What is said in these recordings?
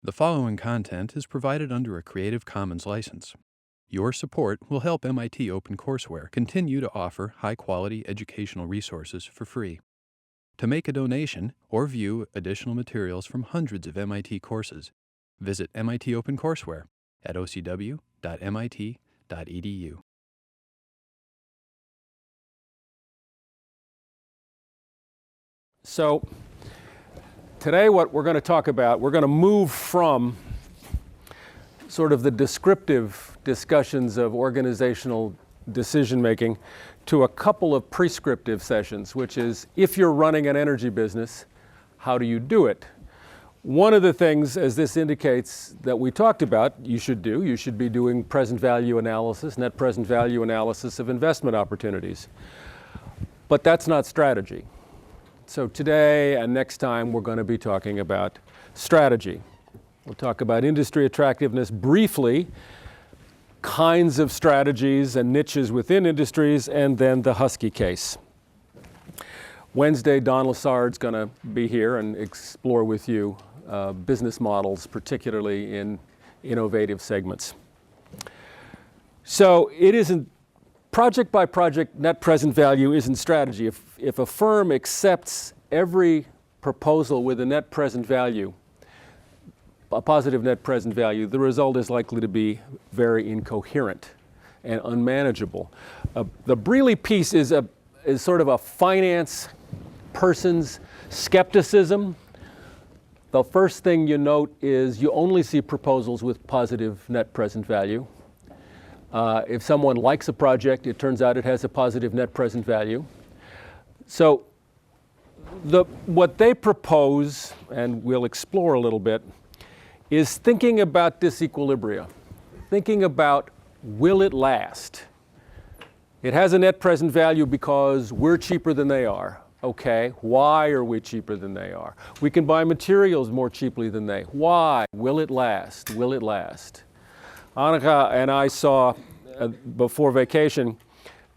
The following content is provided under a Creative Commons license. Your support will help MIT OpenCourseware continue to offer high-quality educational resources for free. To make a donation or view additional materials from hundreds of MIT courses, visit MIT OpenCourseware at ocw.mit.edu. So today what we're going to talk about, we're going to move from sort of the descriptive discussions of organizational decision making to a couple of prescriptive sessions, which is if you're running an energy business, how do you do it? One of the things, as this indicates, that we talked about you should be doing present value analysis, net present value analysis of investment opportunities. But that's not strategy. So today and next time we're going to be talking about strategy. We'll talk about industry attractiveness briefly, kinds of strategies and niches within industries, and then the Husky case. Wednesday, Don Lassard's going to be here and explore with you business models, particularly in innovative segments. So it isn't project by project net present value isn't strategy. If a firm accepts every proposal with a net present value, a positive net present value, the result is likely to be very incoherent and unmanageable. The Brealey piece is sort of a finance person's skepticism. The first thing you note is you only see proposals with positive net present value. If someone likes a project, it turns out it has a positive net present value. So what they propose, and we'll explore a little bit, is thinking about disequilibria, thinking about will it last? It has a net present value because we're cheaper than they are. Okay, why are we cheaper than they are? We can buy materials more cheaply than they. Why? Will it last? Will it last? Annika and I saw before vacation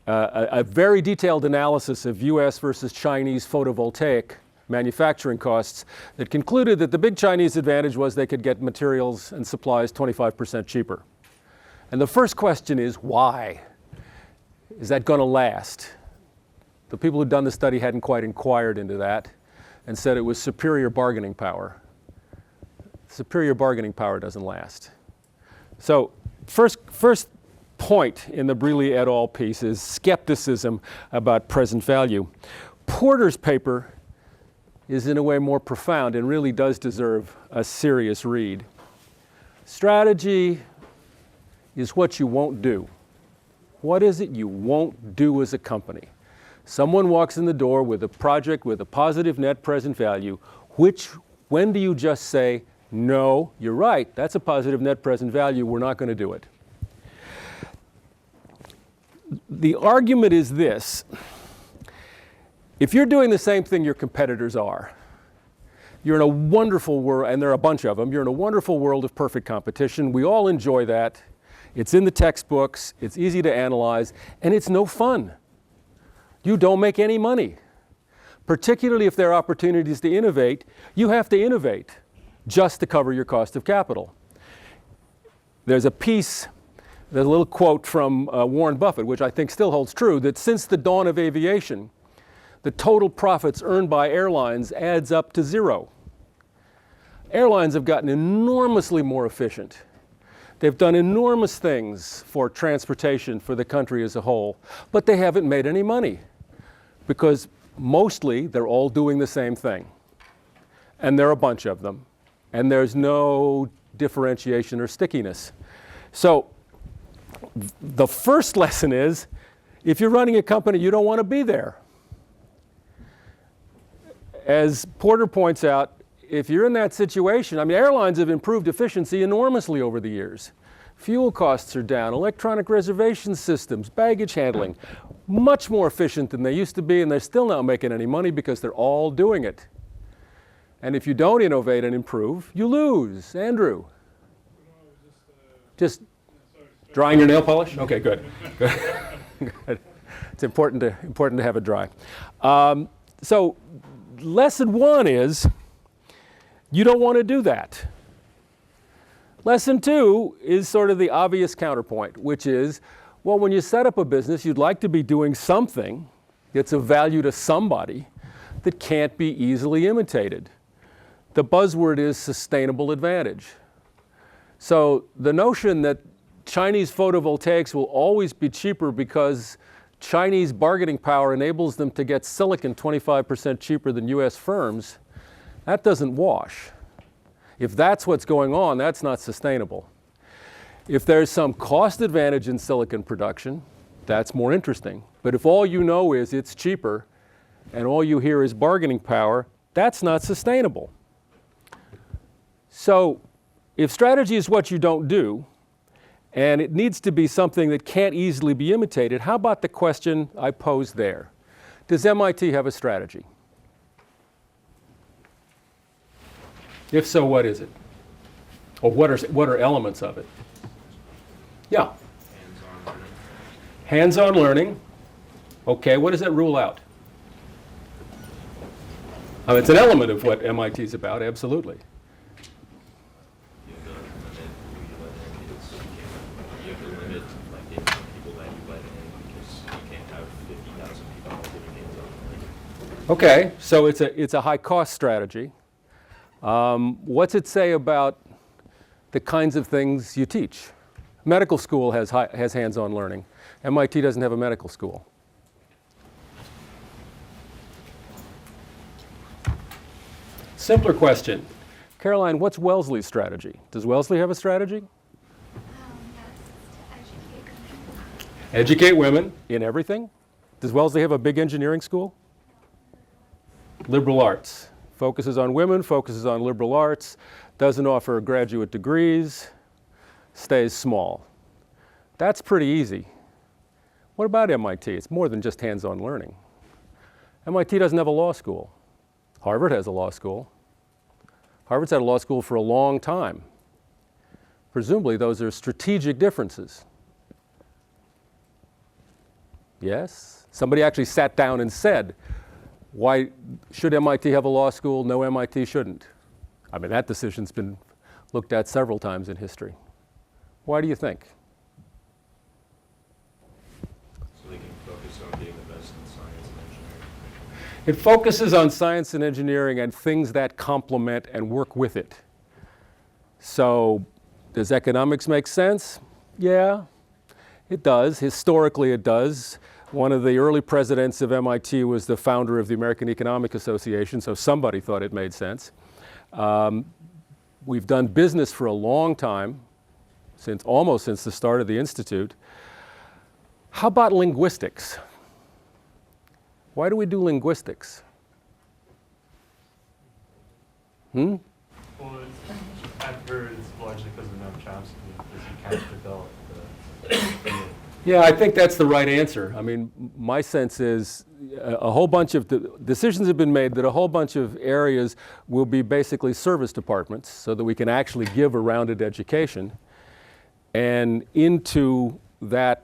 a very detailed analysis of US versus Chinese photovoltaic manufacturing costs that concluded that the big Chinese advantage was they could get materials and supplies 25% cheaper. And the first question is, why? Is that going to last? The people who'd done the study hadn't quite inquired into that and said it was superior bargaining power. Superior bargaining power doesn't last. So first point in the Brealey et al. Piece is skepticism about present value. Porter's paper is in a way more profound and really does deserve a serious read. Strategy is what you won't do. What is it you won't do as a company? Someone walks in the door with a project with a positive net present value, when do you just say, no, you're right, that's a positive net present value, we're not going to do it? The argument is this: if you're doing the same thing your competitors are, you're in a wonderful world, and there are a bunch of them, you're in a wonderful world of perfect competition. We all enjoy that. It's in the textbooks, it's easy to analyze, and it's no fun. You don't make any money. Particularly if there are opportunities to innovate, you have to innovate just to cover your cost of capital. There's a little quote from Warren Buffett, which I think still holds true, that since the dawn of aviation, the total profits earned by airlines adds up to zero. Airlines have gotten enormously more efficient. They've done enormous things for transportation for the country as a whole, but they haven't made any money because mostly they're all doing the same thing. And there are a bunch of them. And there's no differentiation or stickiness. So the first lesson is, if you're running a company, you don't want to be there. As Porter points out, if you're in that situation, I mean, airlines have improved efficiency enormously over the years. Fuel costs are down, electronic reservation systems, baggage handling, much more efficient than they used to be, and they're still not making any money because they're all doing it. And if you don't innovate and improve, you lose. Andrew? Just drying your nail polish? Okay, good. Good. It's important to have it dry. So lesson one is, you don't want to do that. Lesson 2 is sort of the obvious counterpoint, which is, well, when you set up a business, you'd like to be doing something that's of value to somebody that can't be easily imitated. The buzzword is sustainable advantage. So the notion that Chinese photovoltaics will always be cheaper because Chinese bargaining power enables them to get silicon 25% cheaper than US firms, that doesn't wash. If that's what's going on, that's not sustainable. If there's some cost advantage in silicon production, that's more interesting. But if all you know is it's cheaper and all you hear is bargaining power, that's not sustainable. So if strategy is what you don't do, and it needs to be something that can't easily be imitated, how about the question I posed there? Does MIT have a strategy? If so, what is it? Or what are elements of it? Yeah. Hands-on learning. Hands-on learning. Okay, what does that rule out? It's an element of what MIT is about, absolutely. You have to limit who you let in because you have to limit like the amount of people that you let in because you can't have 50,000 people all giving hands-on learning. Okay, so it's a high-cost strategy. What's it say about the kinds of things you teach? Medical school has hands-on learning. MIT doesn't have a medical school. Simpler question. Caroline, what's Wellesley's strategy? Does Wellesley have a strategy? Yes, to educate women. Educate women in everything? Does Wellesley have a big engineering school? Liberal arts. Focuses on women, focuses on liberal arts, doesn't offer graduate degrees, stays small. That's pretty easy. What about MIT? It's more than just hands-on learning. MIT doesn't have a law school. Harvard has a law school. Harvard's had a law school for a long time. Presumably those are strategic differences. Yes? Somebody actually sat down and said, why should MIT have a law school? No, MIT shouldn't. I mean, that decision's been looked at several times in history. Why do you think? So they can focus on being the best in science and engineering. It focuses on science and engineering and things that complement and work with it. So, does economics make sense? Yeah, it does. Historically, it does. One of the early presidents of MIT was the founder of the American Economic Association, so somebody thought it made sense. We've done business for a long time, almost since the start of the Institute. How about linguistics? Why do we do linguistics? Well, I've heard it's largely because of Noam Chomsky, because you can't develop the Yeah, I think that's the right answer. I mean, my sense is a whole bunch of decisions have been made that a whole bunch of areas will be basically service departments so that we can actually give a rounded education. And into that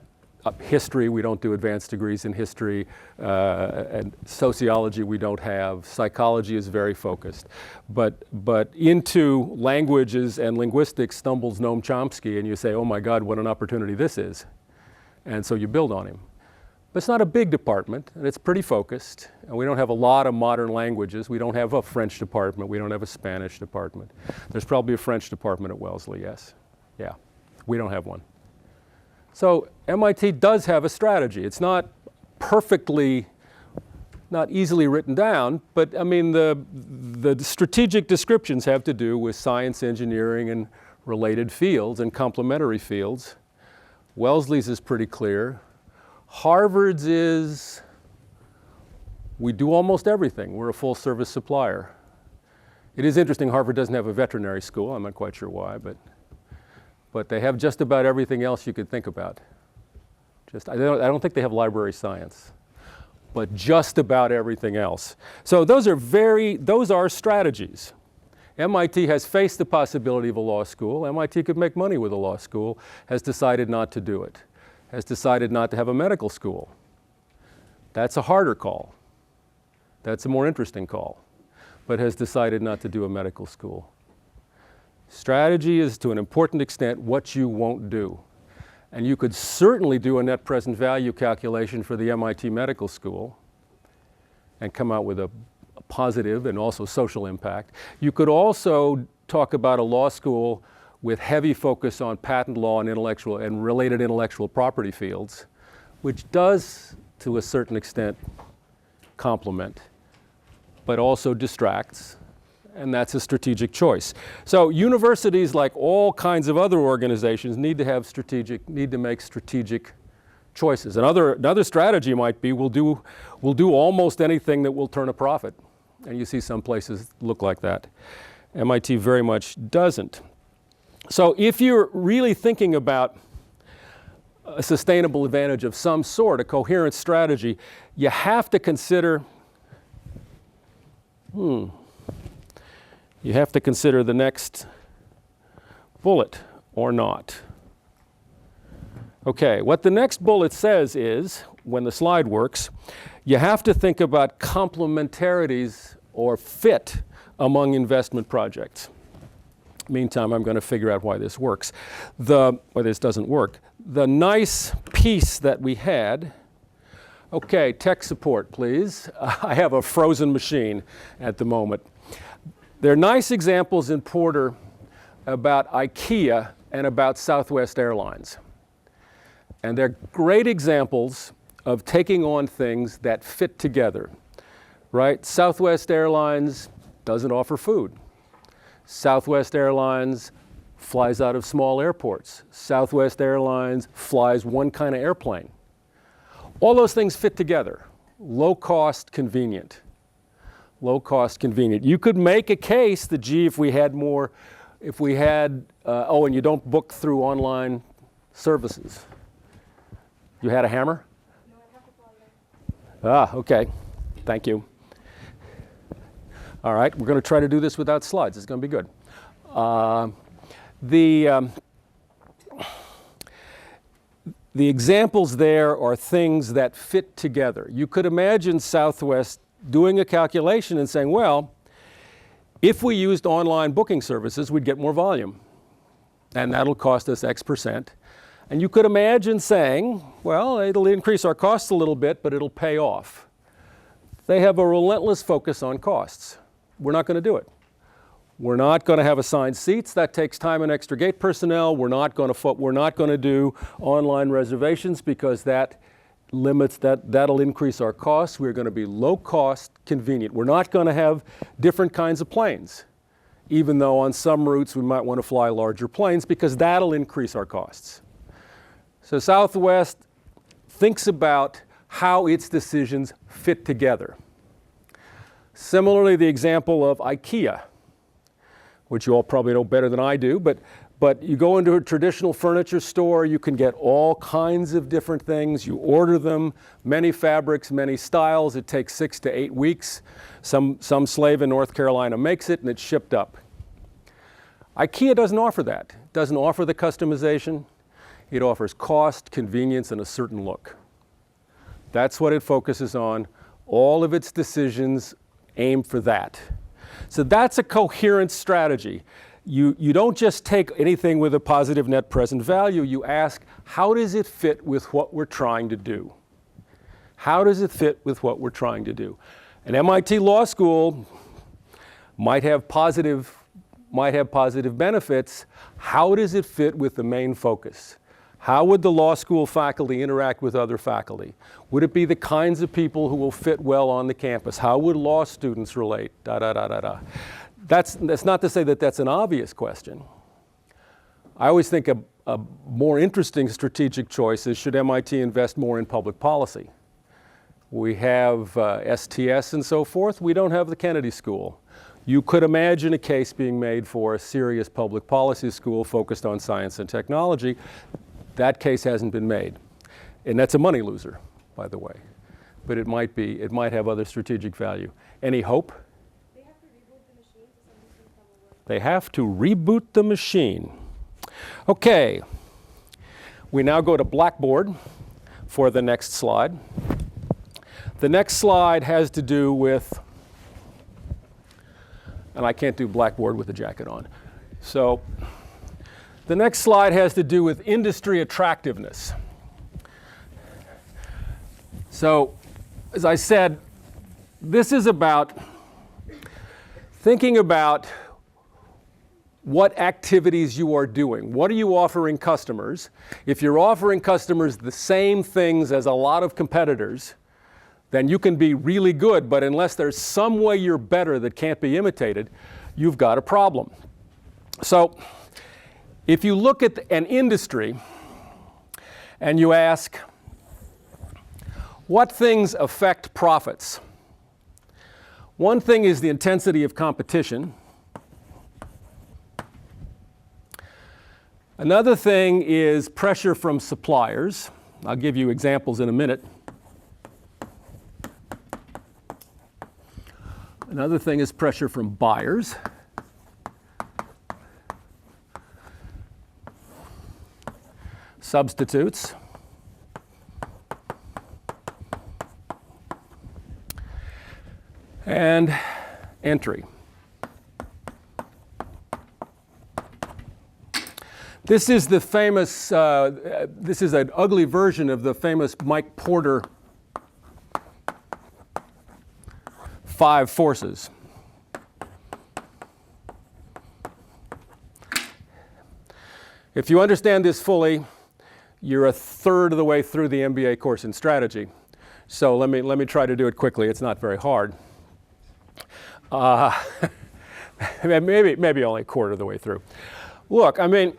history, we don't do advanced degrees in history, and sociology we don't have, psychology is very focused. But into languages and linguistics stumbles Noam Chomsky and you say, oh my God, what an opportunity this is. And so you build on him. But it's not a big department, and it's pretty focused. And we don't have a lot of modern languages. We don't have a French department. We don't have a Spanish department. There's probably a French department at Wellesley, yes. Yeah, we don't have one. So MIT does have a strategy. It's not perfectly, not easily written down, but I mean the strategic descriptions have to do with science, engineering, and related fields and complementary fields. Wellesley's is pretty clear. Harvard's is, we do almost everything. We're a full service supplier. It is interesting Harvard doesn't have a veterinary school. I'm not quite sure why, but they have just about everything else you could think about. I don't think they have library science, but just about everything else. So those are strategies. MIT has faced the possibility of a law school. MIT could make money with a law school, has decided not to do it, has decided not to have a medical school. That's a harder call. That's a more interesting call, but has decided not to do a medical school. Strategy is to an important extent what you won't do. And you could certainly do a net present value calculation for the MIT Medical School and come out with a positive and also social impact. You could also talk about a law school with heavy focus on patent law and intellectual and related intellectual property fields, which does, to a certain extent, complement, but also distracts. And that's a strategic choice. So universities, like all kinds of other organizations, need to make strategic choices. Another strategy might be we'll do almost anything that will turn a profit. And you see some places look like that. MIT very much doesn't. So if you're really thinking about a sustainable advantage of some sort, a coherent strategy, you have to consider you have to consider the next bullet, or not. Okay, what the next bullet says is, when the slide works, you have to think about complementarities or fit among investment projects. Meantime, I'm going to figure out why this works. Why this doesn't work. The nice piece that we had, okay, tech support, please. I have a frozen machine at the moment. There are nice examples in Porter about IKEA and about Southwest Airlines. And they're great examples of taking on things that fit together, right? Southwest Airlines doesn't offer food. Southwest Airlines flies out of small airports. Southwest Airlines flies one kind of airplane. All those things fit together. Low cost, convenient. Low cost, convenient. You could make a case that, gee, if we had, oh, and you don't book through online services. You had a hammer? No, I have to follow. Ah, okay. Thank you. All right, we're going to try to do this without slides. It's going to be good. The examples there are things that fit together. You could imagine Southwest doing a calculation and saying, well, if we used online booking services, we'd get more volume. And that'll cost us X percent. And you could imagine saying, well, it'll increase our costs a little bit, but it'll pay off. They have a relentless focus on costs. We're not going to do it. We're not going to have assigned seats. That takes time and extra gate personnel. We're not going to do online reservations because that'll increase our costs. We're going to be low cost, convenient. We're not going to have different kinds of planes, even though on some routes we might want to fly larger planes because that'll increase our costs. So Southwest thinks about how its decisions fit together. Similarly, the example of IKEA, which you all probably know better than I do, but you go into a traditional furniture store, you can get all kinds of different things. You order them, many fabrics, many styles. It takes 6 to 8 weeks. Some slave in North Carolina makes it, and it's shipped up. IKEA doesn't offer that. It doesn't offer the customization. It offers cost, convenience, and a certain look. That's what it focuses on. All of its decisions aim for that. So that's a coherent strategy. You don't just take anything with a positive net present value. You ask, how does it fit with what we're trying to do? How does it fit with what we're trying to do? An MIT law school might have positive benefits. How does it fit with the main focus? How would the law school faculty interact with other faculty? Would it be the kinds of people who will fit well on the campus? How would law students relate? That's not to say that that's an obvious question. I always think a more interesting strategic choice is, should MIT invest more in public policy? We have STS and so forth. We don't have the Kennedy School. You could imagine a case being made for a serious public policy school focused on science and technology. That case hasn't been made. And that's a money loser, by the way. But it might have other strategic value. Any hope? They have to reboot the machine. Okay. We now go to Blackboard for the next slide. The next slide has to do with, and I can't do Blackboard with a jacket on. So the next slide has to do with industry attractiveness. So as I said, this is about thinking about what activities you are doing. What are you offering customers? If you're offering customers the same things as a lot of competitors, then you can be really good, but unless there's some way you're better that can't be imitated, you've got a problem. So if you look at an industry and you ask, what things affect profits? One thing is the intensity of competition. Another thing is pressure from suppliers. I'll give you examples in a minute. Another thing is pressure from buyers. Substitutes. And entry. This is the famous, this is an ugly version of the famous Mike Porter 5 forces. If you understand this fully, you're a third of the way through the MBA course in strategy. So let me try to do it quickly. It's not very hard. Maybe only a quarter of the way through. Look, I mean,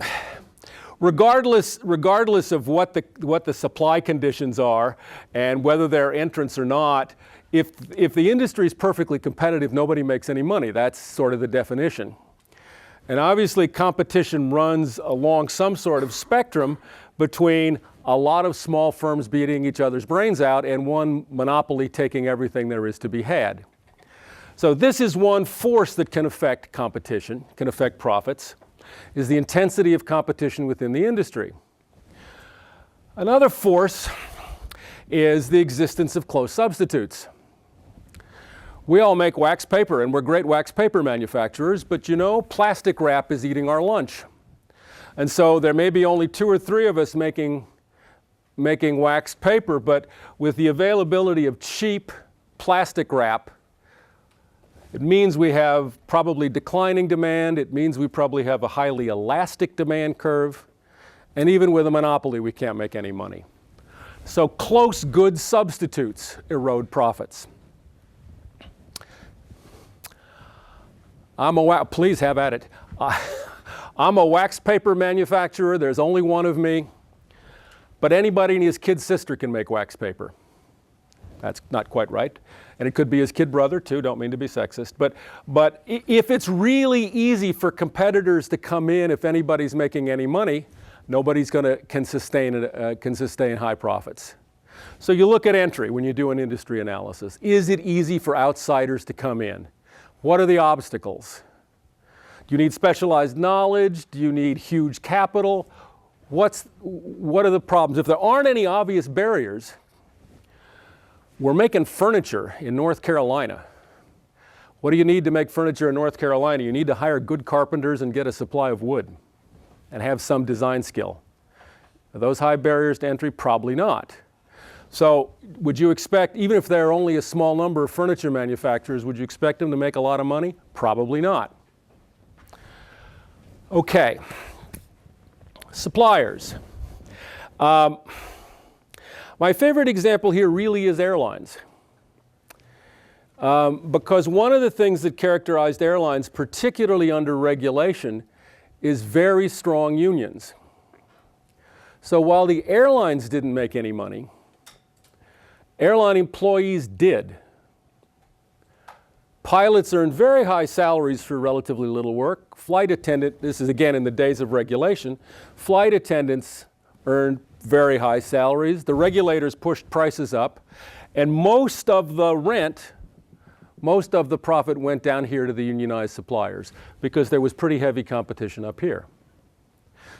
regardless of what the supply conditions are and whether they're entrants or not, if the industry is perfectly competitive, nobody makes any money. That's sort of the definition. And obviously, competition runs along some sort of spectrum between a lot of small firms beating each other's brains out and one monopoly taking everything there is to be had. So this is one force that can affect competition, can affect profits, is the intensity of competition within the industry. Another force is the existence of close substitutes. We all make wax paper, and we're great wax paper manufacturers, but you know, plastic wrap is eating our lunch. And so there may be only 2 or 3 of us making waxed paper, but with the availability of cheap plastic wrap, it means we have probably declining demand. It means we probably have a highly elastic demand curve. And even with a monopoly, we can't make any money. So close good substitutes erode profits. Please have at it. I'm a wax paper manufacturer. There's only one of me. But anybody and his kid sister can make wax paper. That's not quite right. And it could be his kid brother too, don't mean to be sexist. But if it's really easy for competitors to come in, if anybody's making any money, nobody's can sustain high profits. So you look at entry when you do an industry analysis. Is it easy for outsiders to come in? What are the obstacles? Do you need specialized knowledge? Do you need huge capital? What are the problems? If there aren't any obvious barriers, we're making furniture in North Carolina. What do you need to make furniture in North Carolina? You need to hire good carpenters and get a supply of wood and have some design skill. Are those high barriers to entry? Probably not. So would you expect, even if there are only a small number of furniture manufacturers, would you expect them to make a lot of money? Probably not. Okay, suppliers. My favorite example here really is airlines. Because one of the things that characterized airlines, particularly under regulation, is very strong unions. So while the airlines didn't make any money, airline employees did. Pilots earned very high salaries for relatively little work. Flight attendant, this is again in the days of regulation, flight attendants earned very high salaries. The regulators pushed prices up, and most of the profit went down here to the unionized suppliers because there was pretty heavy competition up here.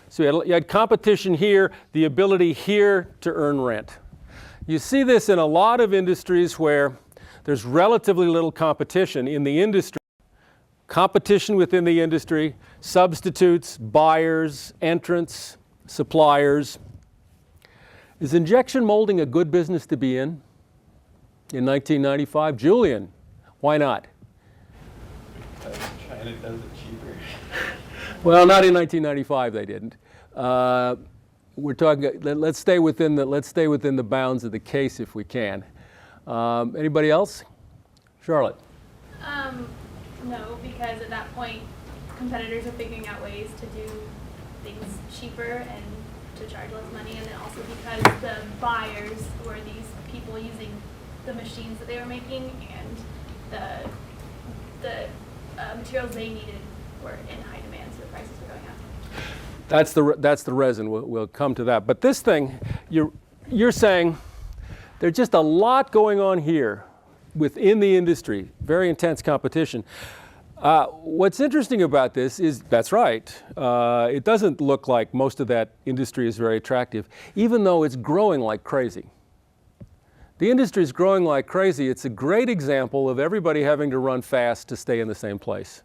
So you had competition here, the ability here to earn rent. You see this in a lot of industries where there's relatively little competition. In the industry, competition within the industry, substitutes, buyers, entrants, suppliers. Is injection molding a good business to be in 1995? Julian, why not? China does it cheaper. Well, not in 1995. They didn't. We're talking. Let's stay within the bounds of the case if we can. Anybody else? Charlotte. No, because at that point, competitors are figuring out ways to do things cheaper and to charge less money, and then also because the buyers were these people using the machines that they were making, and the materials they needed were in high demand, so the prices were going up. That's the resin. We'll come to that. But this thing, you're saying there's just a lot going on here within the industry, very intense competition. What's interesting about this is, that's right, it doesn't look like most of that industry is very attractive, even though it's growing like crazy. The industry is growing like crazy. It's a great example of everybody having to run fast to stay in the same place,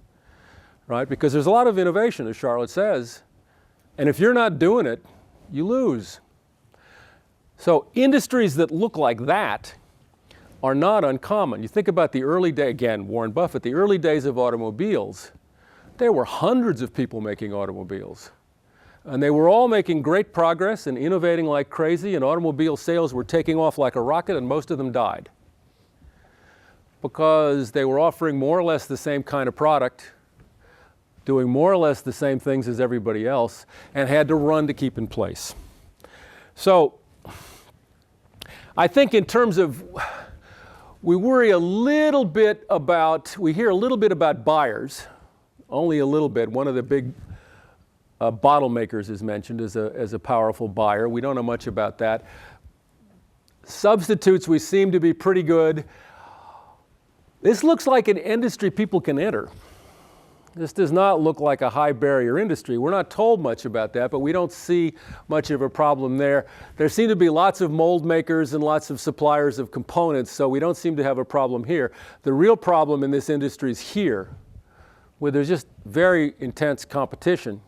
right? Because there's a lot of innovation, as Charlotte says, and if you're not doing it, you lose. So industries that look like that are not uncommon. You think about the early day, again, Warren Buffett, the early days of automobiles, there were hundreds of people making automobiles. And they were all making great progress and innovating like crazy, and automobile sales were taking off like a rocket, and most of them died. Because they were offering more or less the same kind of product, doing more or less the same things as everybody else, and had to run to keep in place. So I think in terms of, we hear a little bit about buyers, only a little bit. One of the big bottle makers is mentioned as a powerful buyer. We don't know much about that. Substitutes, we seem to be pretty good. This looks like an industry people can enter. This does not look like a high barrier industry. We're not told much about that, but we don't see much of a problem there. There seem to be lots of mold makers and lots of suppliers of components, so we don't seem to have a problem here. The real problem in this industry is here, where there's just very intense competition.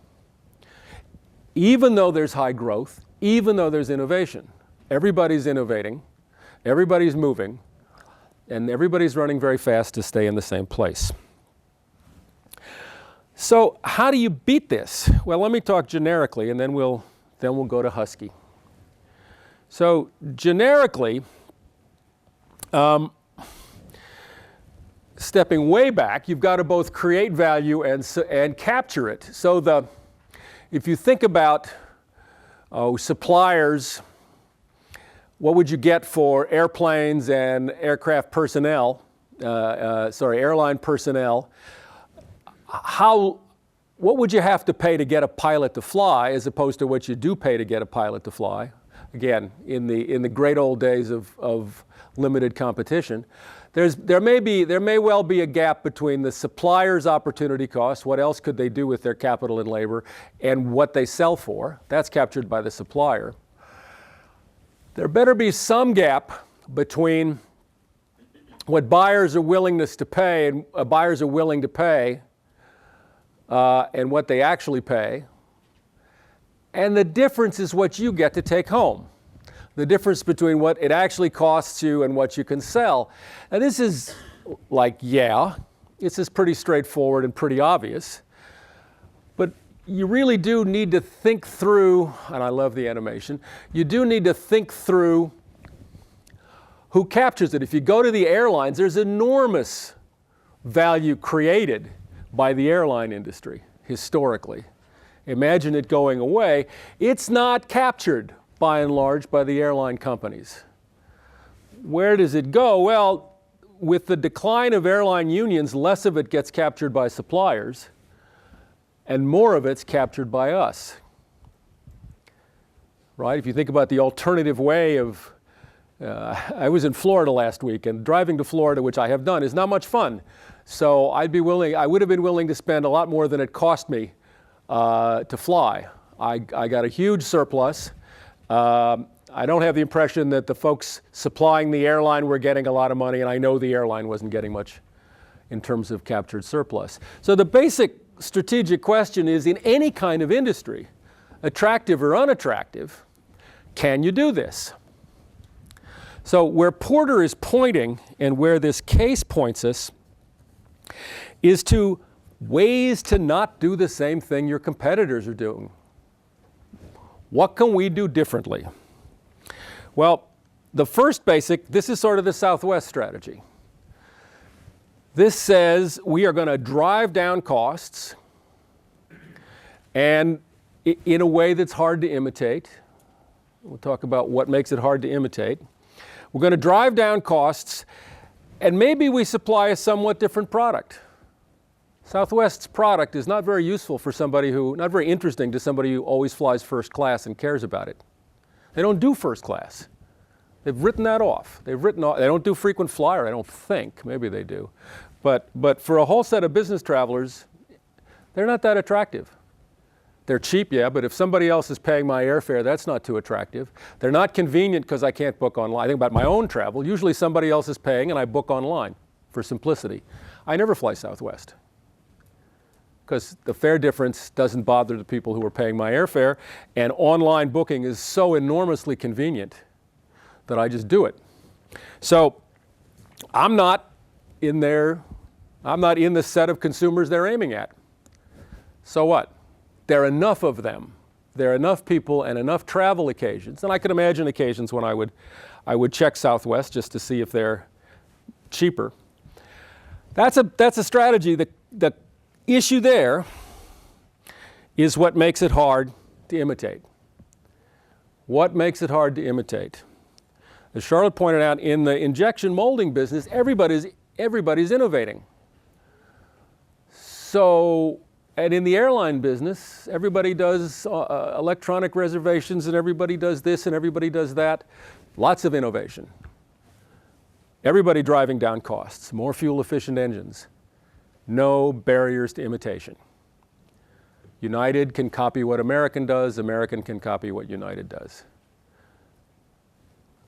Even though there's high growth, even though there's innovation, everybody's innovating, everybody's moving, and everybody's running very fast to stay in the same place. So how do you beat this? Well, let me talk generically, and then we'll go to Husky. So generically, stepping way back, you've got to both create value and capture it. So if you think about suppliers, what would you get for airplanes and aircraft personnel, airline personnel? What would you have to pay to get a pilot to fly as opposed to what you do pay to get a pilot to fly? Again, in the great old days of limited competition. There may well be a gap between the supplier's opportunity cost, what else could they do with their capital and labor, and what they sell for. That's captured by the supplier. There better be some gap between what buyers are willing to pay and and what they actually pay. And the difference is what you get to take home. The difference between what it actually costs you and what you can sell. And this is this is pretty straightforward and pretty obvious. But you really do need to think through, and I love the animation, you do need to think through who captures it. If you go to the airlines, there's enormous value created by the airline industry historically. Imagine it going away. It's not captured by and large by the airline companies. Where does it go? Well, with the decline of airline unions, less of it gets captured by suppliers and more of it's captured by us. Right? If you think about the alternative way of, I was in Florida last week, and driving to Florida, which I have done, is not much fun. So I would have been willing to spend a lot more than it cost me to fly. I got a huge surplus. I don't have the impression that the folks supplying the airline were getting a lot of money, and I know the airline wasn't getting much in terms of captured surplus. So the basic strategic question is, in any kind of industry, attractive or unattractive, can you do this? So where Porter is pointing, and where this case points us, is to ways to not do the same thing your competitors are doing. What can we do differently? Well, the first basic, this is sort of the Southwest strategy. This says we are going to drive down costs, and in a way that's hard to imitate. We'll talk about what makes it hard to imitate. We're going to drive down costs, and maybe we supply a somewhat different product. Southwest's product is not very useful for somebody who, not very interesting to somebody who always flies first class and cares about it. They don't do first class. They've written that off. They don't do frequent flyer, I don't think. Maybe they do. But for a whole set of business travelers, they're not that attractive. They're cheap, yeah, but if somebody else is paying my airfare, that's not too attractive. They're not convenient because I can't book online. I think about my own travel. Usually somebody else is paying and I book online for simplicity. I never fly Southwest because the fare difference doesn't bother the people who are paying my airfare, and online booking is so enormously convenient that I just do it. So I'm not in the set of consumers they're aiming at. So what? There are enough of them. There are enough people and enough travel occasions, and I could imagine occasions when I would check Southwest just to see if they're cheaper. That's a strategy. The issue there is what makes it hard to imitate. What makes it hard to imitate? As Charlotte pointed out, in the injection molding business, everybody's innovating. So, and in the airline business, everybody does electronic reservations, and everybody does this and everybody does that. Lots of innovation. Everybody driving down costs, more fuel efficient engines. No barriers to imitation. United can copy what American does, American can copy what United does.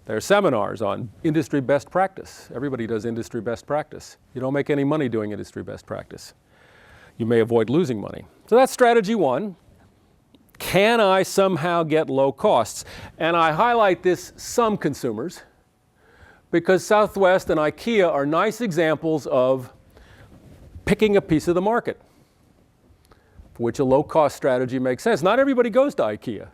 There are seminars on industry best practice. Everybody does industry best practice. You don't make any money doing industry best practice. You may avoid losing money. So that's strategy one. Can I somehow get low costs? And I highlight this some consumers because Southwest and IKEA are nice examples of picking a piece of the market, for which a low-cost strategy makes sense. Not everybody goes to IKEA.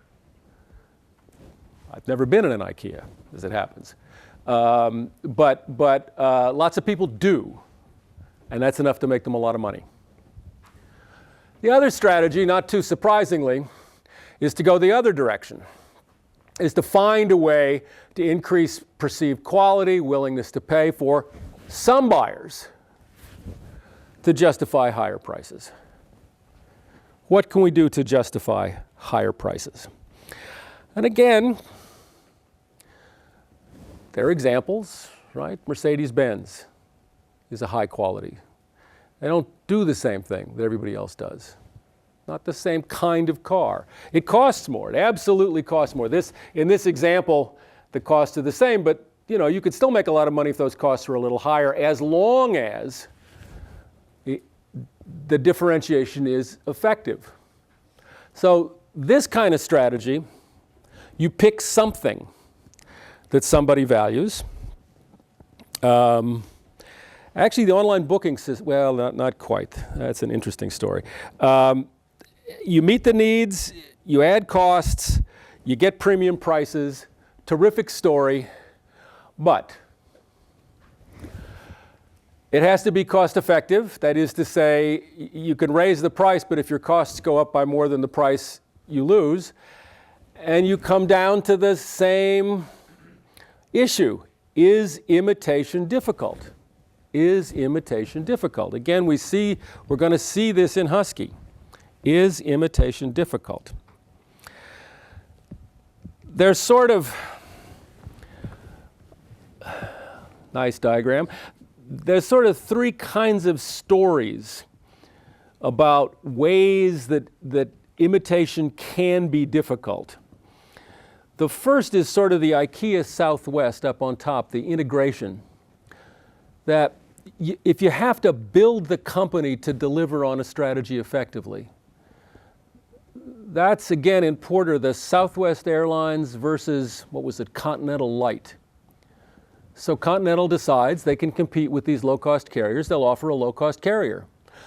I've never been in an IKEA, as it happens. But lots of people do, and that's enough to make them a lot of money. The other strategy, not too surprisingly, is to go the other direction, is to find a way to increase perceived quality, willingness to pay for some buyers to justify higher prices. What can we do to justify higher prices? And again, there are examples, right? Mercedes-Benz is a high quality. They don't do the same thing that everybody else does. Not the same kind of car. It costs more. It absolutely costs more. In this example, the costs are the same, but you could still make a lot of money if those costs were a little higher, as long as the differentiation is effective. So this kind of strategy, you pick something that somebody values. Actually, the online booking system, well, not quite. That's an interesting story. You meet the needs, you add costs, you get premium prices, terrific story, but it has to be cost effective. That is to say, you can raise the price, but if your costs go up by more than the price, you lose. And you come down to the same issue. Is imitation difficult? Is imitation difficult? Again, we're going to see this in Husky. Is imitation difficult? There's sort of, nice diagram. There's sort of three kinds of stories about ways that imitation can be difficult. The first is sort of the IKEA Southwest up on top, the integration. That if you have to build the company to deliver on a strategy effectively, that's again in Porter, the Southwest Airlines versus, what was it, Continental Light. So Continental decides they can compete with these low-cost carriers. They'll offer a low-cost carrier.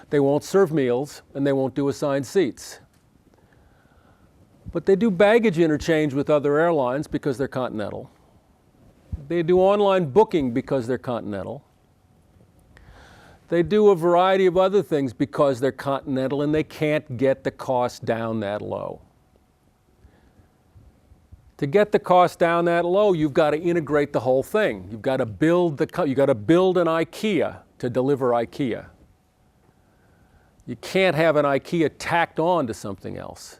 They won't serve meals and they won't do assigned seats. But they do baggage interchange with other airlines because they're Continental. They do online booking because they're Continental. They do a variety of other things because they're Continental and they can't get the cost down that low. To get the cost down that low, you've got to integrate the whole thing. You've got to build an IKEA to deliver IKEA. You can't have an IKEA tacked on to something else,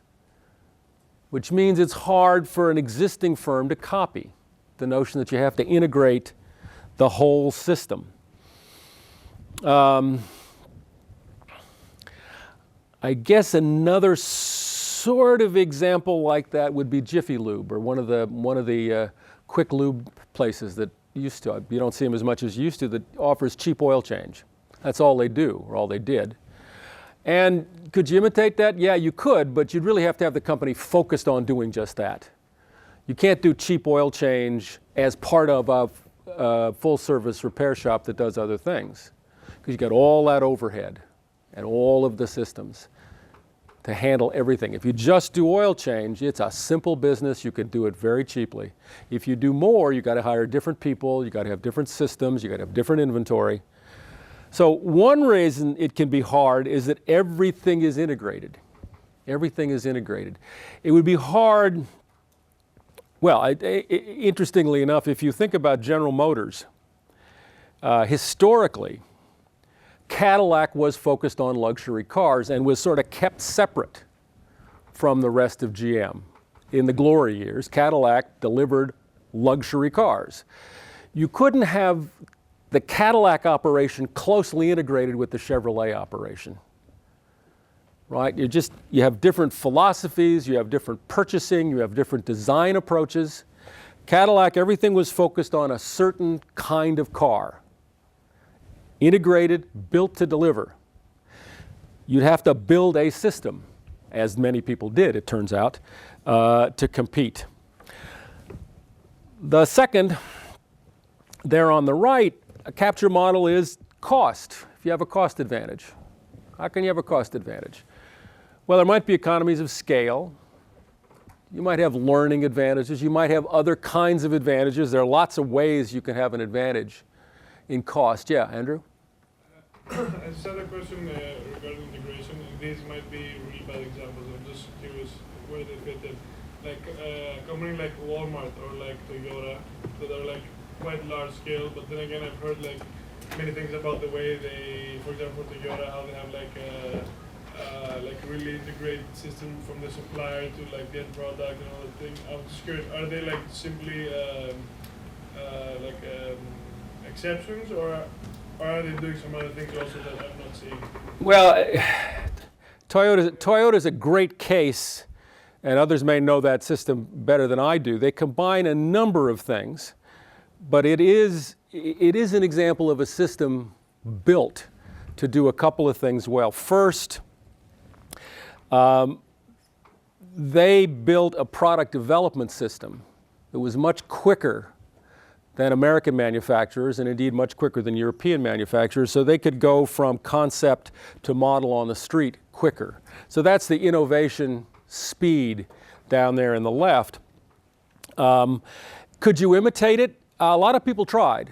which means it's hard for an existing firm to copy the notion that you have to integrate the whole system. I guess another sort of example like that would be Jiffy Lube, or one of the quick lube places that used to, you don't see them as much as you used to, that offers cheap oil change. That's all they do, or all they did. And could you imitate that? Yeah, you could, but you'd really have to have the company focused on doing just that. You can't do cheap oil change as part of a full-service repair shop that does other things, because you got all that overhead and all of the systems to handle everything. If you just do oil change, it's a simple business. You can do it very cheaply. If you do more, you got to hire different people. You got to have different systems. You got to have different inventory. So one reason it can be hard is that everything is integrated. Everything is integrated. It would be hard, well, interestingly enough, if you think about General Motors, historically, Cadillac was focused on luxury cars and was sort of kept separate from the rest of GM. In the glory years, Cadillac delivered luxury cars. You couldn't have the Cadillac operation closely integrated with the Chevrolet operation, right? You have different philosophies, you have different purchasing, you have different design approaches. Cadillac, everything was focused on a certain kind of car. Integrated, built to deliver. You'd have to build a system, as many people did, it turns out, to compete. The second, there on the right, a capture model is cost. If you have a cost advantage. How can you have a cost advantage? Well, there might be economies of scale. You might have learning advantages. You might have other kinds of advantages. There are lots of ways you can have an advantage in cost. Yeah, Andrew? I just had a question regarding integration. These might be really bad examples. I'm just curious where they fit in. Like company like Walmart or like Toyota that are like quite large scale, but then again I've heard like many things about the way they, for example Toyota, how they have like really integrated system from the supplier to like the end product and all that thing. I'm just curious, are they like simply exceptions, or are they doing some other things also that I'm not seeing? Well, Toyota's a great case, and others may know that system better than I do. They combine a number of things, but it is an example of a system built to do a couple of things well. First, they built a product development system that was much quicker than American manufacturers, and indeed much quicker than European manufacturers, so they could go from concept to model on the street quicker. So that's the innovation speed down there in the left. Could you imitate it? A lot of people tried.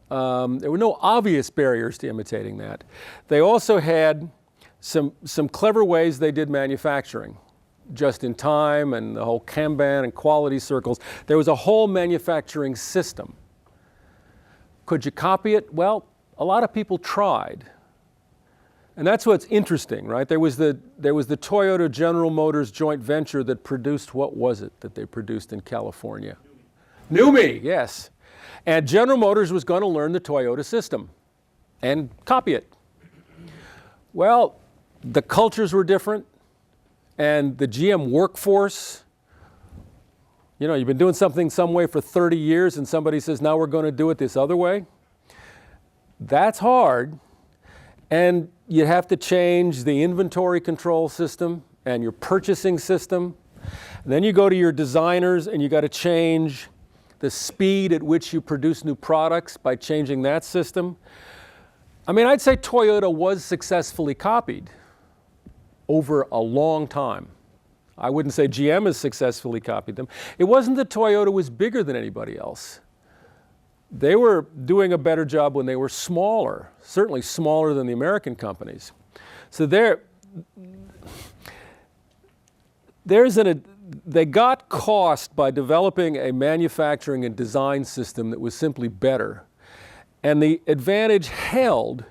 There were no obvious barriers to imitating that. They also had some clever ways they did manufacturing, just in time and the whole Kanban and quality circles. There was a whole manufacturing system. Could you copy it? Well, a lot of people tried. And that's what's interesting, right? There was the Toyota General Motors joint venture that produced, what was it that they produced in California? NUMMI, yes. And General Motors was going to learn the Toyota system and copy it. Well, the cultures were different, and the GM workforce, you know, you've been doing something some way for 30 years and somebody says, now we're going to do it this other way. That's hard. And you have to change the inventory control system and your purchasing system. And then you go to your designers and you got to change the speed at which you produce new products by changing that system. I mean, I'd say Toyota was successfully copied over a long time. I wouldn't say GM has successfully copied them. It wasn't that Toyota was bigger than anybody else. They were doing a better job when they were smaller, certainly smaller than the American companies. So they got cost by developing a manufacturing and design system that was simply better. And the advantage held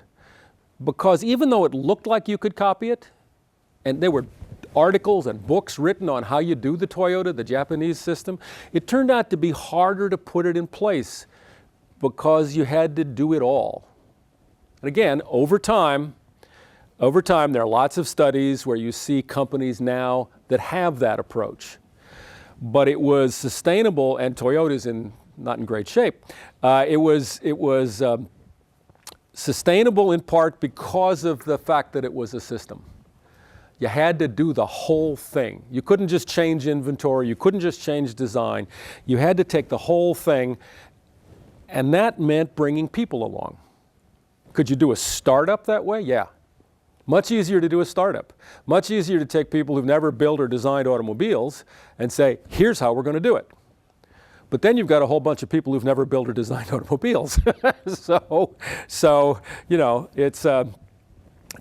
because even though it looked like you could copy it, and there were articles and books written on how you do the Toyota, the Japanese system, it turned out to be harder to put it in place because you had to do it all. And again, over time, there are lots of studies where you see companies now that have that approach. But it was sustainable, and Toyota's not in great shape. It was sustainable in part because of the fact that it was a system. You had to do the whole thing. You couldn't just change inventory. You couldn't just change design. You had to take the whole thing, and that meant bringing people along. Could you do a startup that way? Yeah. Much easier to do a startup. Much easier to take people who've never built or designed automobiles and say, here's how we're going to do it. But then you've got a whole bunch of people who've never built or designed automobiles. So you know, it's a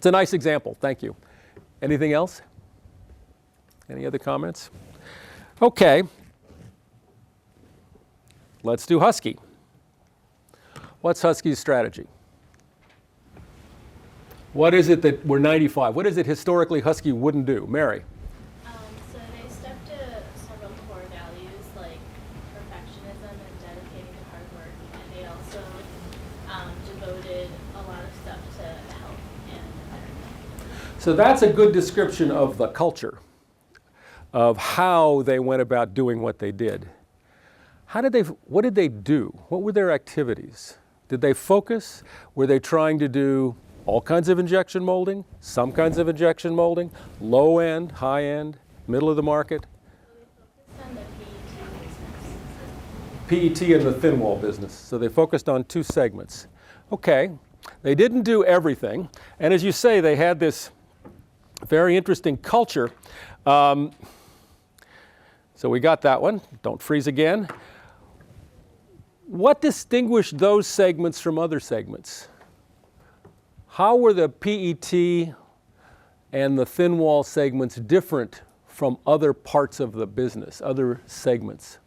nice example. Thank you. Anything else? Any other comments? Okay. Let's do Husky. What's Husky's strategy? What is it that we're 95? What is it historically Husky wouldn't do? Mary? So they stuck to several core values like perfectionism and dedicating to hard work, and they also devoted a lot of stuff to health and environment. So that's a good description of the culture, of how they went about doing what they did. What did they do? What were their activities? Did they focus? Were they trying to do all kinds of injection molding, some kinds of injection molding, low end, high end, middle of the market? So they focused on the PET business. PET and the thin wall business. So they focused on two segments. Okay, they didn't do everything. And as you say, they had this very interesting culture. So we got that one. Don't freeze again. What distinguished those segments from other segments? How were the PET and the thin wall segments different from other parts of the business, other segments?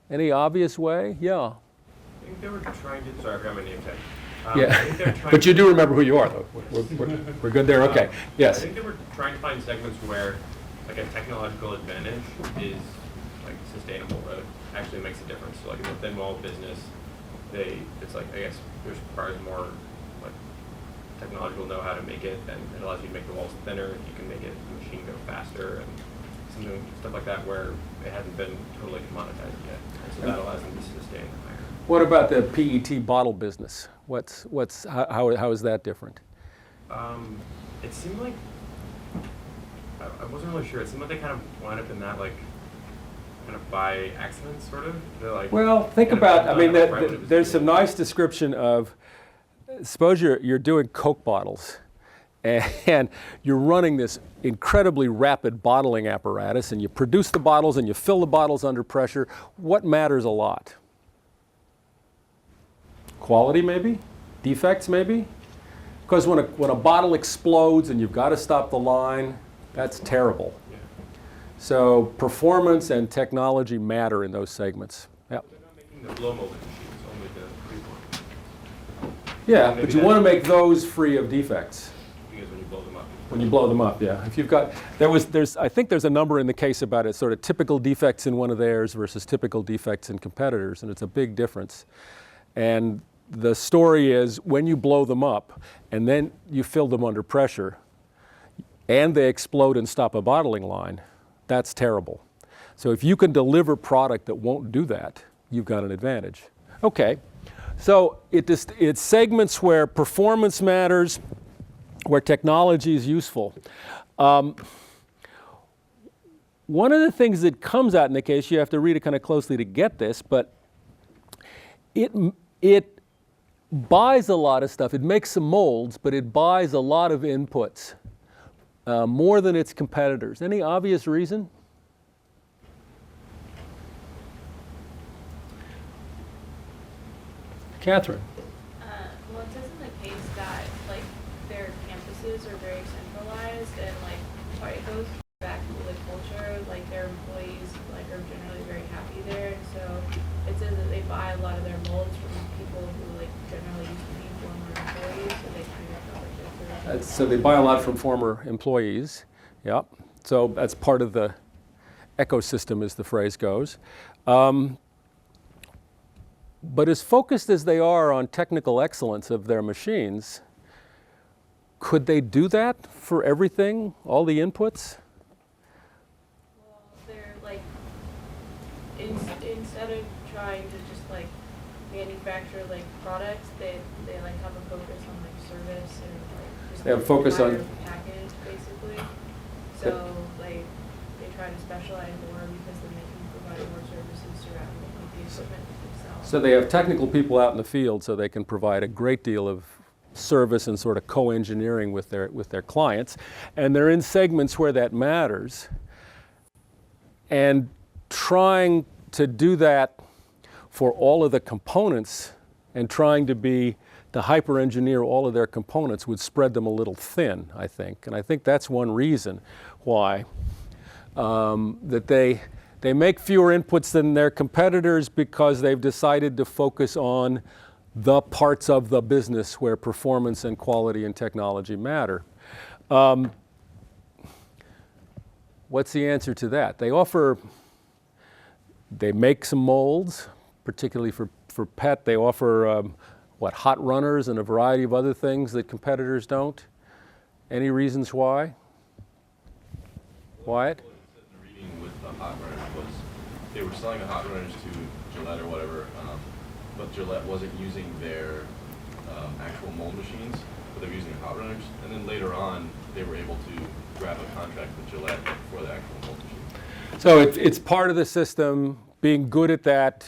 Any obvious way? Yeah. I think they were trying to, sorry, I forgot my name tag. Yeah, I think they were trying but you do remember who you are, though. We're good there, okay. I Yes. think they were trying to find segments where like a technological advantage is like sustainable, that actually makes a difference. So like in the thin wall business, it's like, I guess there's requires more like technological know-how to make it, and it allows you to make the walls thinner, you can make the machine go faster, and stuff like that where it hasn't been totally commoditized yet. And so that allows them to sustain higher. What about the PET bottle business? How is that different? It seemed like, I wasn't really sure. It seemed like they kind of wound up in that like, kind of by accident, sort of. They're like, Well, think kind of about, I mean, right when it was there's some beginning. nice description of, suppose you're doing Coke bottles and you're running this incredibly rapid bottling apparatus and you produce the bottles and you fill the bottles under pressure. What matters a lot? Quality maybe? Defects maybe? Because when a bottle explodes and you've got to stop the line, that's terrible. Yeah. So performance and technology matter in those segments. Yep. They're not making the blow molded machines, only the freeform. Yeah, Maybe but you want to make those free of defects. Because when you blow them up. When you blow them up, yeah. If you've got, I think there's a number in the case about it, sort of typical defects in one of theirs versus typical defects in competitors, and it's a big difference. And the story is when you blow them up and then you fill them under pressure and they explode and stop a bottling line, that's terrible. So if you can deliver product that won't do that, you've got an advantage. Okay, So it's segments where performance matters, where technology is useful. One of the things that comes out in the case, you have to read it kind of closely to get this, but it buys a lot of stuff. It makes some molds, but it buys a lot of inputs, more than its competitors. Any obvious reason? Catherine. Well, it says in the case that like their campuses are very centralized and like it goes back to the culture. Like their employees like are generally very happy there, and so it says that they buy a lot of their molds from people who like generally used to be former employees, so they kind of feel like they're So they buy a lot from former employees. Yep. So that's part of the ecosystem, as the phrase goes. But as focused as they are on technical excellence of their machines, could they do that for everything, all the inputs? Well, they're like instead of trying to just like manufacture like products, they like have a focus on like service and like just They have a focus on package basically. So like they try to specialize more because then they can provide more services surrounding like, the equipment themselves. So they have technical people out in the field, so they can provide a great deal of service and sort of co-engineering with their clients, and they're in segments where that matters, and trying to do that for all of the components and trying to hyper-engineer all of their components would spread them a little thin, I think, and I think that's one reason why that they make fewer inputs than their competitors because they've decided to focus on the parts of the business where performance and quality and technology matter. What's the answer to that? They make some molds, particularly for pet. They offer hot runners and a variety of other things that competitors don't. Any reasons why? Wyatt? The reading with the hot runners was they were selling the hot runners to Gillette or whatever, but Gillette wasn't using their actual mold machines, but they were using hot runners. And then later on, they were able to grab a contract with Gillette for the actual mold machine. So it's part of the system. Being good at that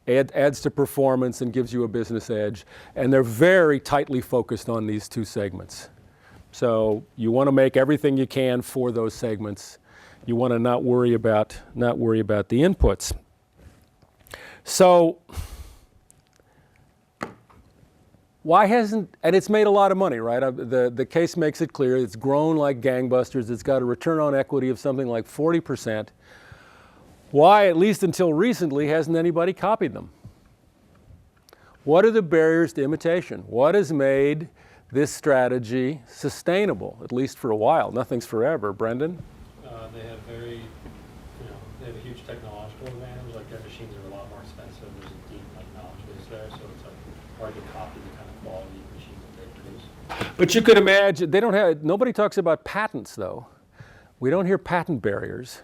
adds to performance and gives you a business edge. And they're very tightly focused on these two segments. So you want to make everything you can for those segments. You want to not worry about the inputs. So why hasn't, and it's made a lot of money, right? The case makes it clear it's grown like gangbusters. It's got a return on equity of something like 40%. Why, at least until recently, hasn't anybody copied them? What are the barriers to imitation? What has made this strategy sustainable, at least for a while? Nothing's forever. Brendan? They have they have a huge technological advantage. Like their machines are a lot more expensive. There's a deep knowledge base there, so it's hard to copy the kind of quality of machines that they produce. But you could imagine, nobody talks about patents though. We don't hear patent barriers.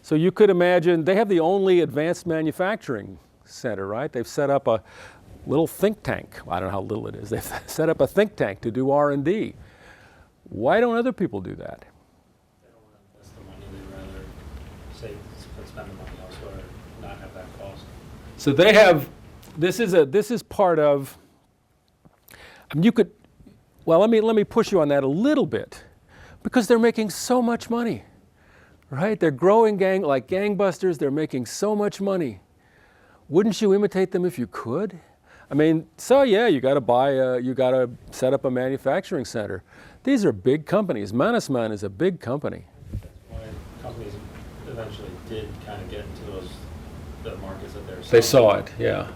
So you could imagine, they have the only advanced manufacturing center, right? They've set up a little think tank. I don't know how little it is. They've set up a think tank to do R&D. Why don't other people do that? They don't want to invest the money. They'd rather spend the money elsewhere, not have that cost. So they have, this is part of, let me push you on that a little bit, because they're making so much money, right? They're growing like gangbusters. They're making so much money. Wouldn't you imitate them if you could? So yeah, you got to set up a manufacturing center. These are big companies. Mannesmann is a big company. That's why companies eventually did kind of get into the markets that they're selling. They saw it, yeah.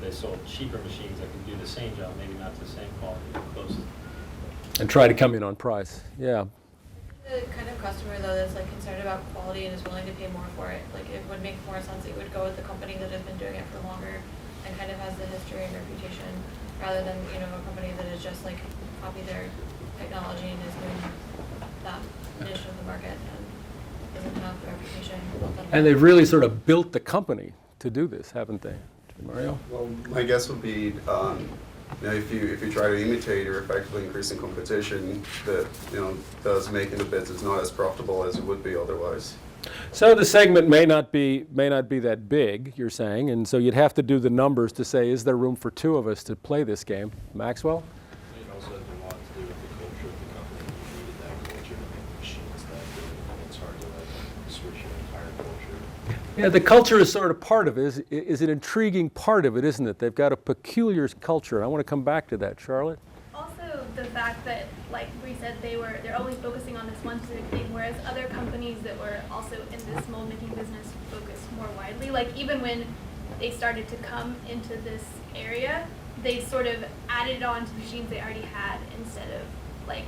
They sold cheaper machines that could do the same job, maybe not to the same quality, but close. And try to come in on price, yeah. The kind of customer though that's like concerned about quality and is willing to pay more for it, like it would make more sense that you would go with the company that has been doing it for longer and kind of has the history and reputation, rather than a company that is just like copy their technology and is doing that niche of the market and doesn't have the reputation built up. And they've really sort of built the company to do this, haven't they? Mario? Well, my guess would be, if you try to imitate, you're effectively increasing competition. That does making the business not as profitable as it would be otherwise. So the segment may not be that big, you're saying, and so you'd have to do the numbers to say, is there room for two of us to play this game? Maxwell? It also has a lot to do with the culture of the company. You needed that culture to make machines that good. It's hard to switch an entire culture. Yeah, the culture is sort of part of it, is an intriguing part of it, isn't it? They've got a peculiar culture. I want to come back to that. Charlotte? Also, the fact that, like we said, they're only focusing on this one specific thing, whereas other companies that were also in this mold making business focused more widely. Like even when they started to come into this area, they sort of added on to the machines they already had instead of like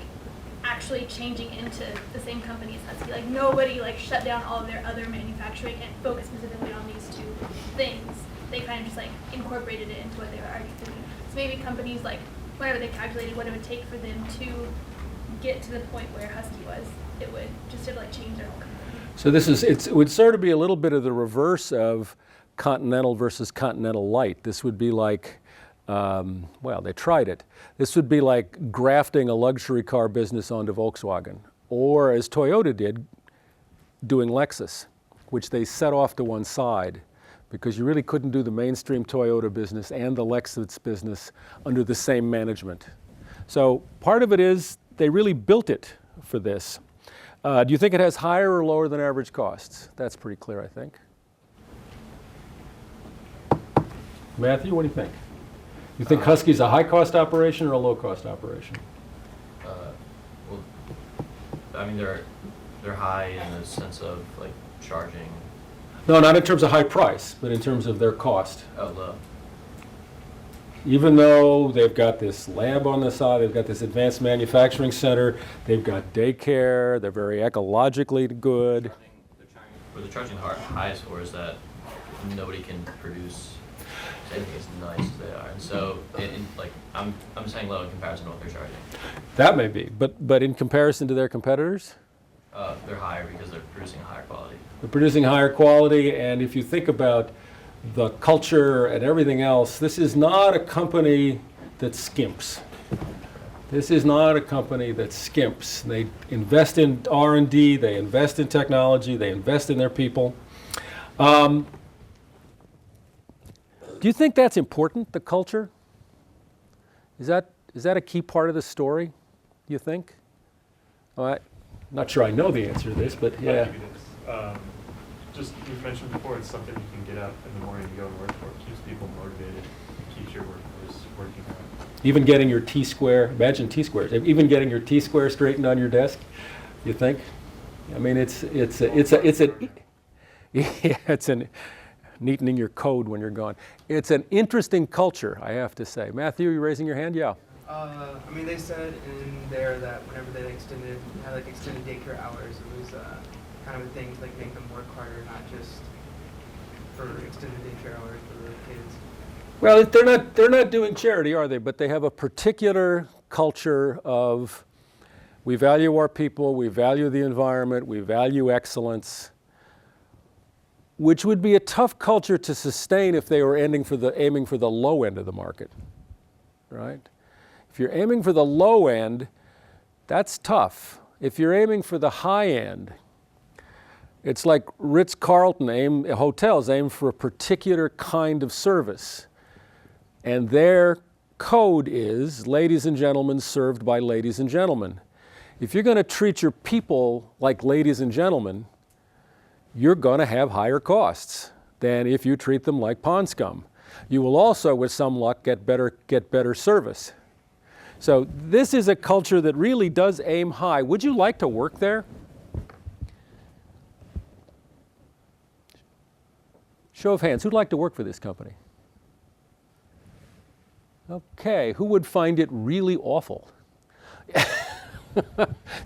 actually changing into the same company as Husky. Like nobody like shut down all of their other manufacturing and focused specifically on these two things. They kind of just like incorporated it into what they were already doing. So maybe companies like whatever they calculated what it would take for them to get to the point where Husky was, it would just have like changed their whole company. So it would sort of be a little bit of the reverse of Continental versus Continental Light. This would be like, well, they tried it. This would be like grafting a luxury car business onto Volkswagen, or as Toyota did, doing Lexus, which they set off to one side because you really couldn't do the mainstream Toyota business and the Lexus business under the same management. So part of it is they really built it for this. Do you think it has higher or lower than average costs? That's pretty clear, I think. Matthew, what do you think? You think Husky's a high-cost operation or a low-cost operation? Well, I mean, they're high in the sense of like charging. No, not in terms of high price, but in terms of their cost. Low. Even though they've got this lab on the side, they've got this advanced manufacturing center, they've got daycare, they're very ecologically good. Where they're charging the highest for is that nobody can produce anything as nice as they are, and so like I'm saying low in comparison to what they're charging. That may be, but in comparison to their competitors? They're higher because they're producing a higher quality. They're producing higher quality, and if you think about the culture and everything else, this is not a company that skimps. This is not a company that skimps. They invest in R&D, they invest in technology, they invest in their people. Do you think that's important, the culture? Is that a key part of the story, do you think? All right. Not sure I know the answer to this, but yeah. I think it is. Just, you've mentioned before, it's something you can get up in the morning and go to work for. It keeps people motivated, keeps your workforce working hard. Even getting your T-square, imagine T-squares, even getting your T-square straightened on your desk, you think? I mean, it's neatening your code when you're gone. It's an interesting culture, I have to say. Matthew, you raising your hand? Yeah. I mean, they said in there that whenever they had extended daycare hours, it was kind of a thing to like make them work harder, not just for extended daycare hours for the kids. Well, they're not doing charity, are they? But they have a particular culture of we value our people, we value the environment, we value excellence, which would be a tough culture to sustain if they were aiming for the low end of the market, right? If you're aiming for the low end, that's tough. If you're aiming for the high end, it's like Ritz-Carlton hotels aim for a particular kind of service. And their code is, ladies and gentlemen, served by ladies and gentlemen. If you're going to treat your people like ladies and gentlemen, you're going to have higher costs than if you treat them like pond scum. You will also, with some luck, get better service. So this is a culture that really does aim high. Would you like to work there? Show of hands, who'd like to work for this company? Okay, who would find it really awful?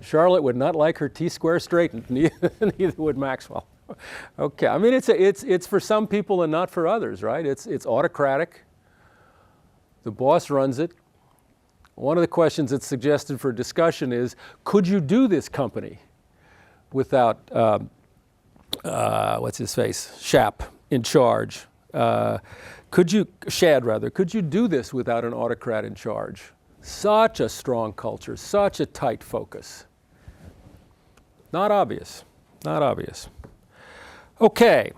Charlotte would not like her T-square straightened, neither would Maxwell. Okay, I mean it's for some people and not for others, right? It's autocratic. The boss runs it. One of the questions that's suggested for discussion is, could you do this company without, what's his face, Shap in charge? Shad rather, could you do this without an autocrat in charge? Such a strong culture, such a tight focus. Not obvious, not obvious. Okay,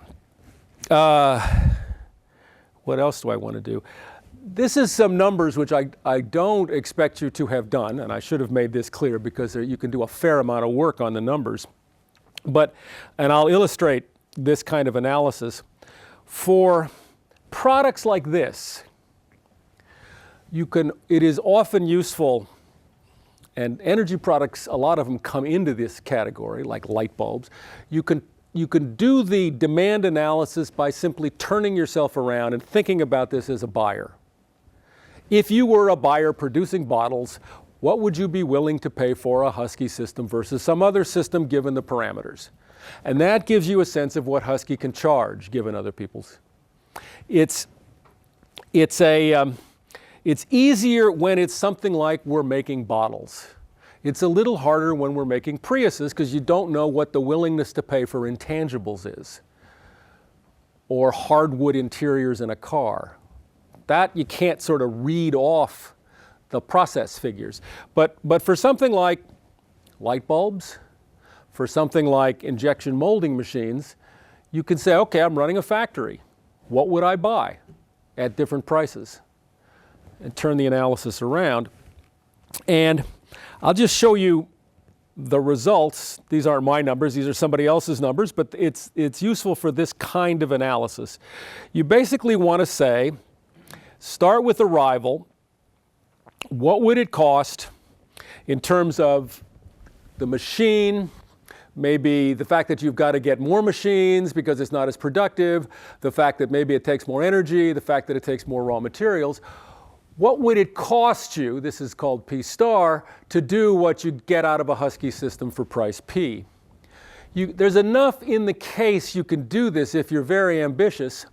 what else do I want to do? This is some numbers which I don't expect you to have done, and I should have made this clear because you can do a fair amount of work on the numbers. And I'll illustrate this kind of analysis. For products like this, it is often useful, and energy products, a lot of them come into this category, like light bulbs. You can do the demand analysis by simply turning yourself around and thinking about this as a buyer. If you were a buyer producing bottles, what would you be willing to pay for a Husky system versus some other system given the parameters? And that gives you a sense of what Husky can charge given other people's. It's easier when it's something like we're making bottles. It's a little harder when we're making Priuses because you don't know what the willingness to pay for intangibles is, or hardwood interiors in a car. That you can't sort of read off the process figures. But for something like light bulbs, for something like injection molding machines, you can say, okay, I'm running a factory. What would I buy at different prices? And turn the analysis around. And I'll just show you the results. These aren't my numbers, these are somebody else's numbers, but it's useful for this kind of analysis. You basically want to say, start with a rival. What would it cost in terms of the machine, maybe the fact that you've got to get more machines because it's not as productive, the fact that maybe it takes more energy, the fact that it takes more raw materials. What would it cost you, this is called P star, to do what you'd get out of a Husky system for price P? There's enough in the case you can do this if you're very ambitious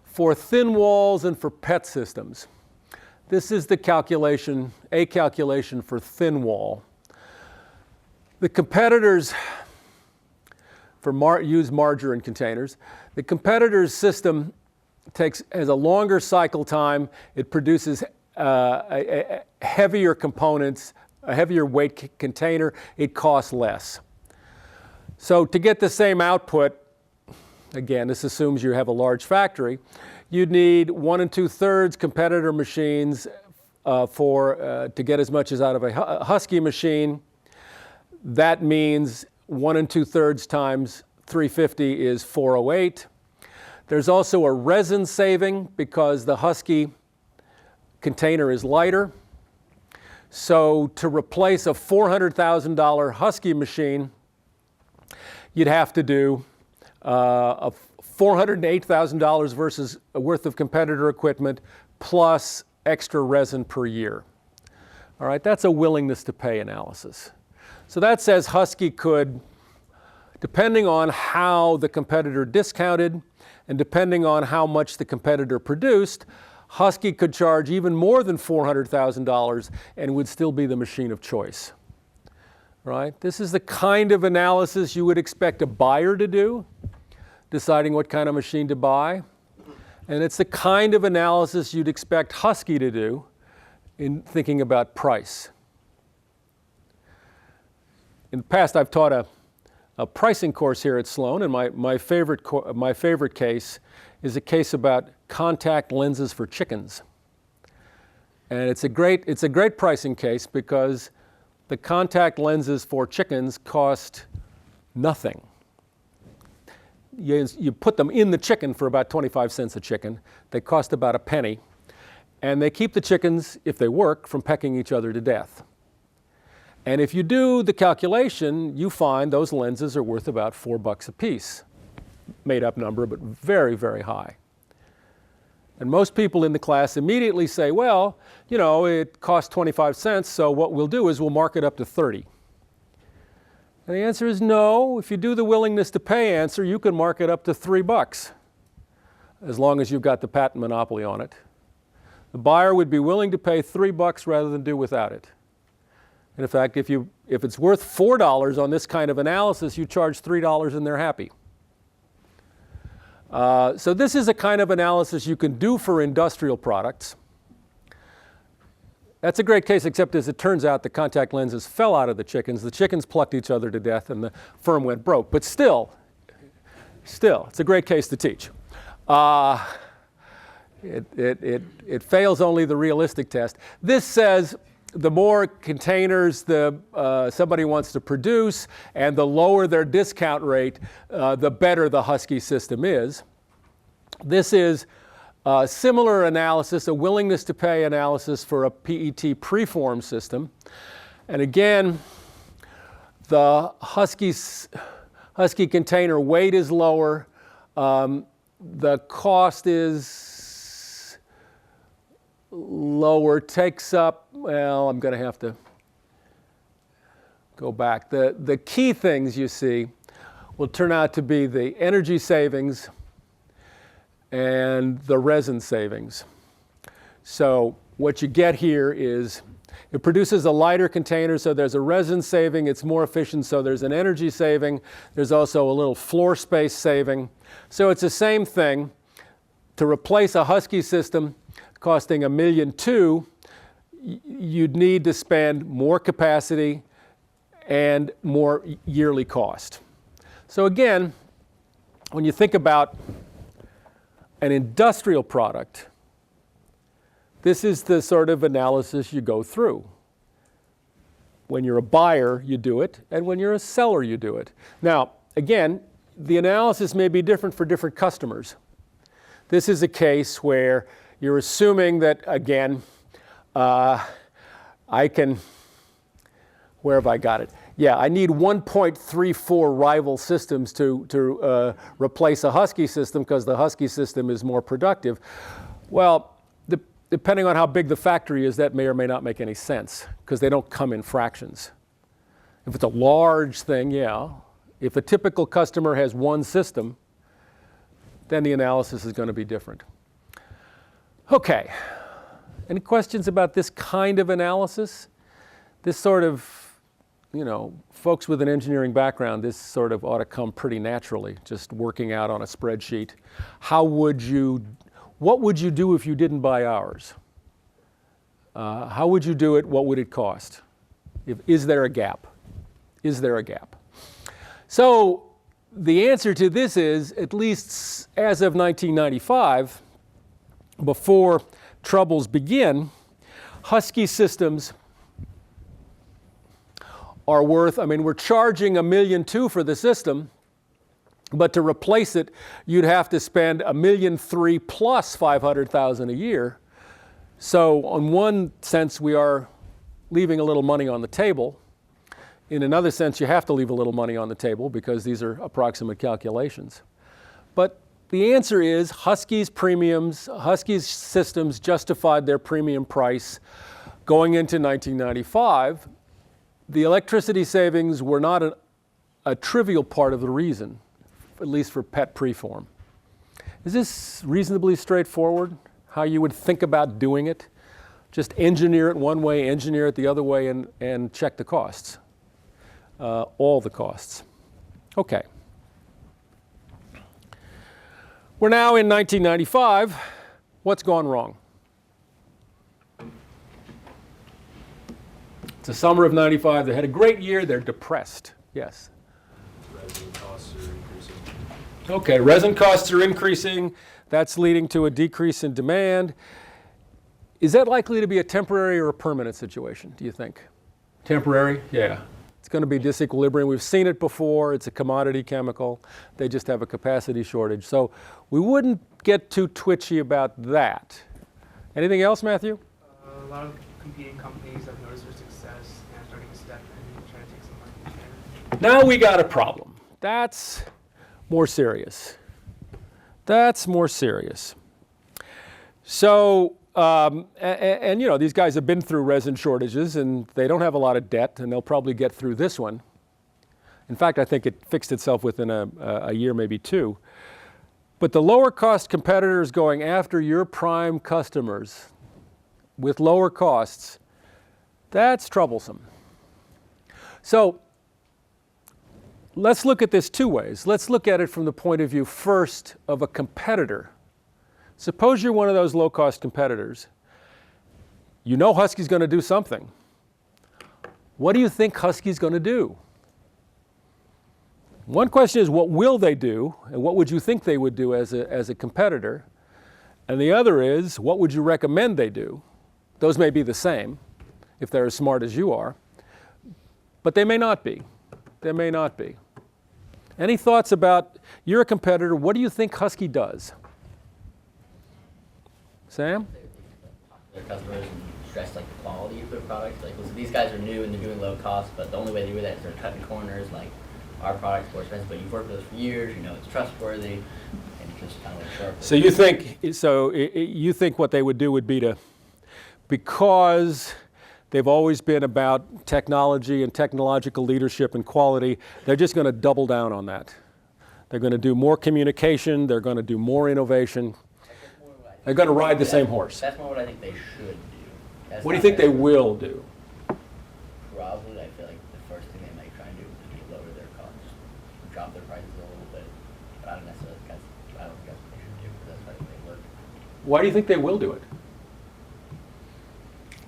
for thin walls and for PET systems. This is the calculation, a calculation for thin wall. The competitors use margarine containers. The competitor's system has a longer cycle time. It produces heavier components, a heavier weight container. It costs less. So to get the same output, again, this assumes you have a large factory, you'd need 1 2/3 competitor machines to get as much as out of a Husky machine. That means 1 2/3 times 350 is 408. There's also a resin saving because the Husky container is lighter. So to replace a $400,000 Husky machine, you'd have to do a $408,000 worth of competitor equipment plus extra resin per year. All right, that's a willingness to pay analysis. So that says Husky could, depending on how the competitor discounted and depending on how much the competitor produced, Husky could charge even more than $400,000 and would still be the machine of choice. Right? This is the kind of analysis you would expect a buyer to do, deciding what kind of machine to buy. And it's the kind of analysis you'd expect Husky to do in thinking about price. In the past, I've taught a pricing course here at Sloan, and my favorite case is a case about contact lenses for chickens. And it's a great pricing case because the contact lenses for chickens cost nothing. You put them in the chicken for about 25 cents a chicken. They cost about a penny. And they keep the chickens, if they work, from pecking each other to death. And if you do the calculation, you find those lenses are worth about $4 a piece. Made up number, but very, very high. And most people in the class immediately say, well, you know, it costs 25 cents, so what we'll do is we'll mark it up to 30. And the answer is no. If you do the willingness to pay answer, you can mark it up to $3, as long as you've got the patent monopoly on it. The buyer would be willing to pay $3 rather than do without it. And in fact, if it's worth $4 on this kind of analysis, you charge $3 and they're happy. So this is a kind of analysis you can do for industrial products. That's a great case, except as it turns out, the contact lenses fell out of the chickens. The chickens plucked each other to death, and the firm went broke. But still, it's a great case to teach. It fails only the realistic test. This says the more containers somebody wants to produce and the lower their discount rate, the better the Husky system is. This is a similar analysis, a willingness to pay analysis for a PET preform system. And again, the Husky container weight is lower. The cost is lower, takes up, well, I'm going to have to go back. The key things you see will turn out to be the energy savings and the resin savings. So what you get here is it produces a lighter container, so there's a resin saving. It's more efficient, so there's an energy saving. There's also a little floor space saving. So it's the same thing. To replace a Husky system costing $1.2 million, you'd need to spend more capacity and more yearly cost. So again, when you think about an industrial product, this is the sort of analysis you go through. When you're a buyer, you do it, and when you're a seller, you do it. Now, again, the analysis may be different for different customers. This is a case where you're assuming that, again, where have I got it? Yeah, I need 1.34 rival systems to replace a Husky system because the Husky system is more productive. Well, depending on how big the factory is, that may or may not make any sense because they don't come in fractions. If it's a large thing, yeah. If a typical customer has one system, then the analysis is going to be different. Okay, any questions about this kind of analysis? This sort of, folks with an engineering background, this sort of ought to come pretty naturally, just working out on a spreadsheet. What would you do if you didn't buy ours? How would you do it? What would it cost? Is there a gap? Is there a gap? So the answer to this is, at least as of 1995, before troubles begin, Husky systems are worth, we're charging $1.2 million for the system, but to replace it, you'd have to spend $1.3 million plus $500,000 a year. So in one sense, we are leaving a little money on the table. In another sense, you have to leave a little money on the table because these are approximate calculations. But the answer is Husky's systems justified their premium price going into 1995. The electricity savings were not a trivial part of the reason, at least for PET preform. Is this reasonably straightforward, how you would think about doing it? Just engineer it one way, engineer it the other way, and check the costs, all the costs. Okay. We're now in 1995. What's gone wrong? It's the summer of 95. They had a great year. They're depressed. Yes? Resin costs are increasing. Okay, resin costs are increasing. That's leading to a decrease in demand. Is that likely to be a temporary or a permanent situation, do you think? Temporary? Yeah. It's going to be disequilibrium. We've seen it before. It's a commodity chemical. They just have a capacity shortage. So we wouldn't get too twitchy about that. Anything else, Matthew? A lot of competing companies have noticed their success and are starting to step in and try to take some market share. Now we got a problem. That's more serious. That's more serious. So, these guys have been through resin shortages and they don't have a lot of debt and they'll probably get through this one. In fact, I think it fixed itself within a year, maybe two. But the lower cost competitors going after your prime customers with lower costs, that's troublesome. So let's look at this two ways. Let's look at it from the point of view first of a competitor. Suppose you're one of those low-cost competitors. You know Husky's going to do something. What do you think Husky's going to do? One question is, what will they do, and what would you think they would do as a competitor? And the other is, what would you recommend they do? Those may be the same, if they're as smart as you are, but they may not be. They may not be. Any thoughts about, you're a competitor, what do you think Husky does? Sam? Their customers and stress like the quality of their products. Like, listen, these guys are new and they're doing low cost, but the only way they do that is they're cutting corners. Like, our product's more expensive, but you've worked with us for years. You know it's trustworthy, and you just kind of like sharp. So you think what they would do would be to, because they've always been about technology and technological leadership and quality, they're just going to double down on that. They're going to do more communication. They're going to do more innovation. They're going to ride the same horse. That's more what I think they should do. What do you think they will do? Probably, I feel like the first thing they might try and do would be lower their costs, drop their prices a little bit. But I don't necessarily think I don't think that's what they should do, because that's how they work. Why do you think they will do it?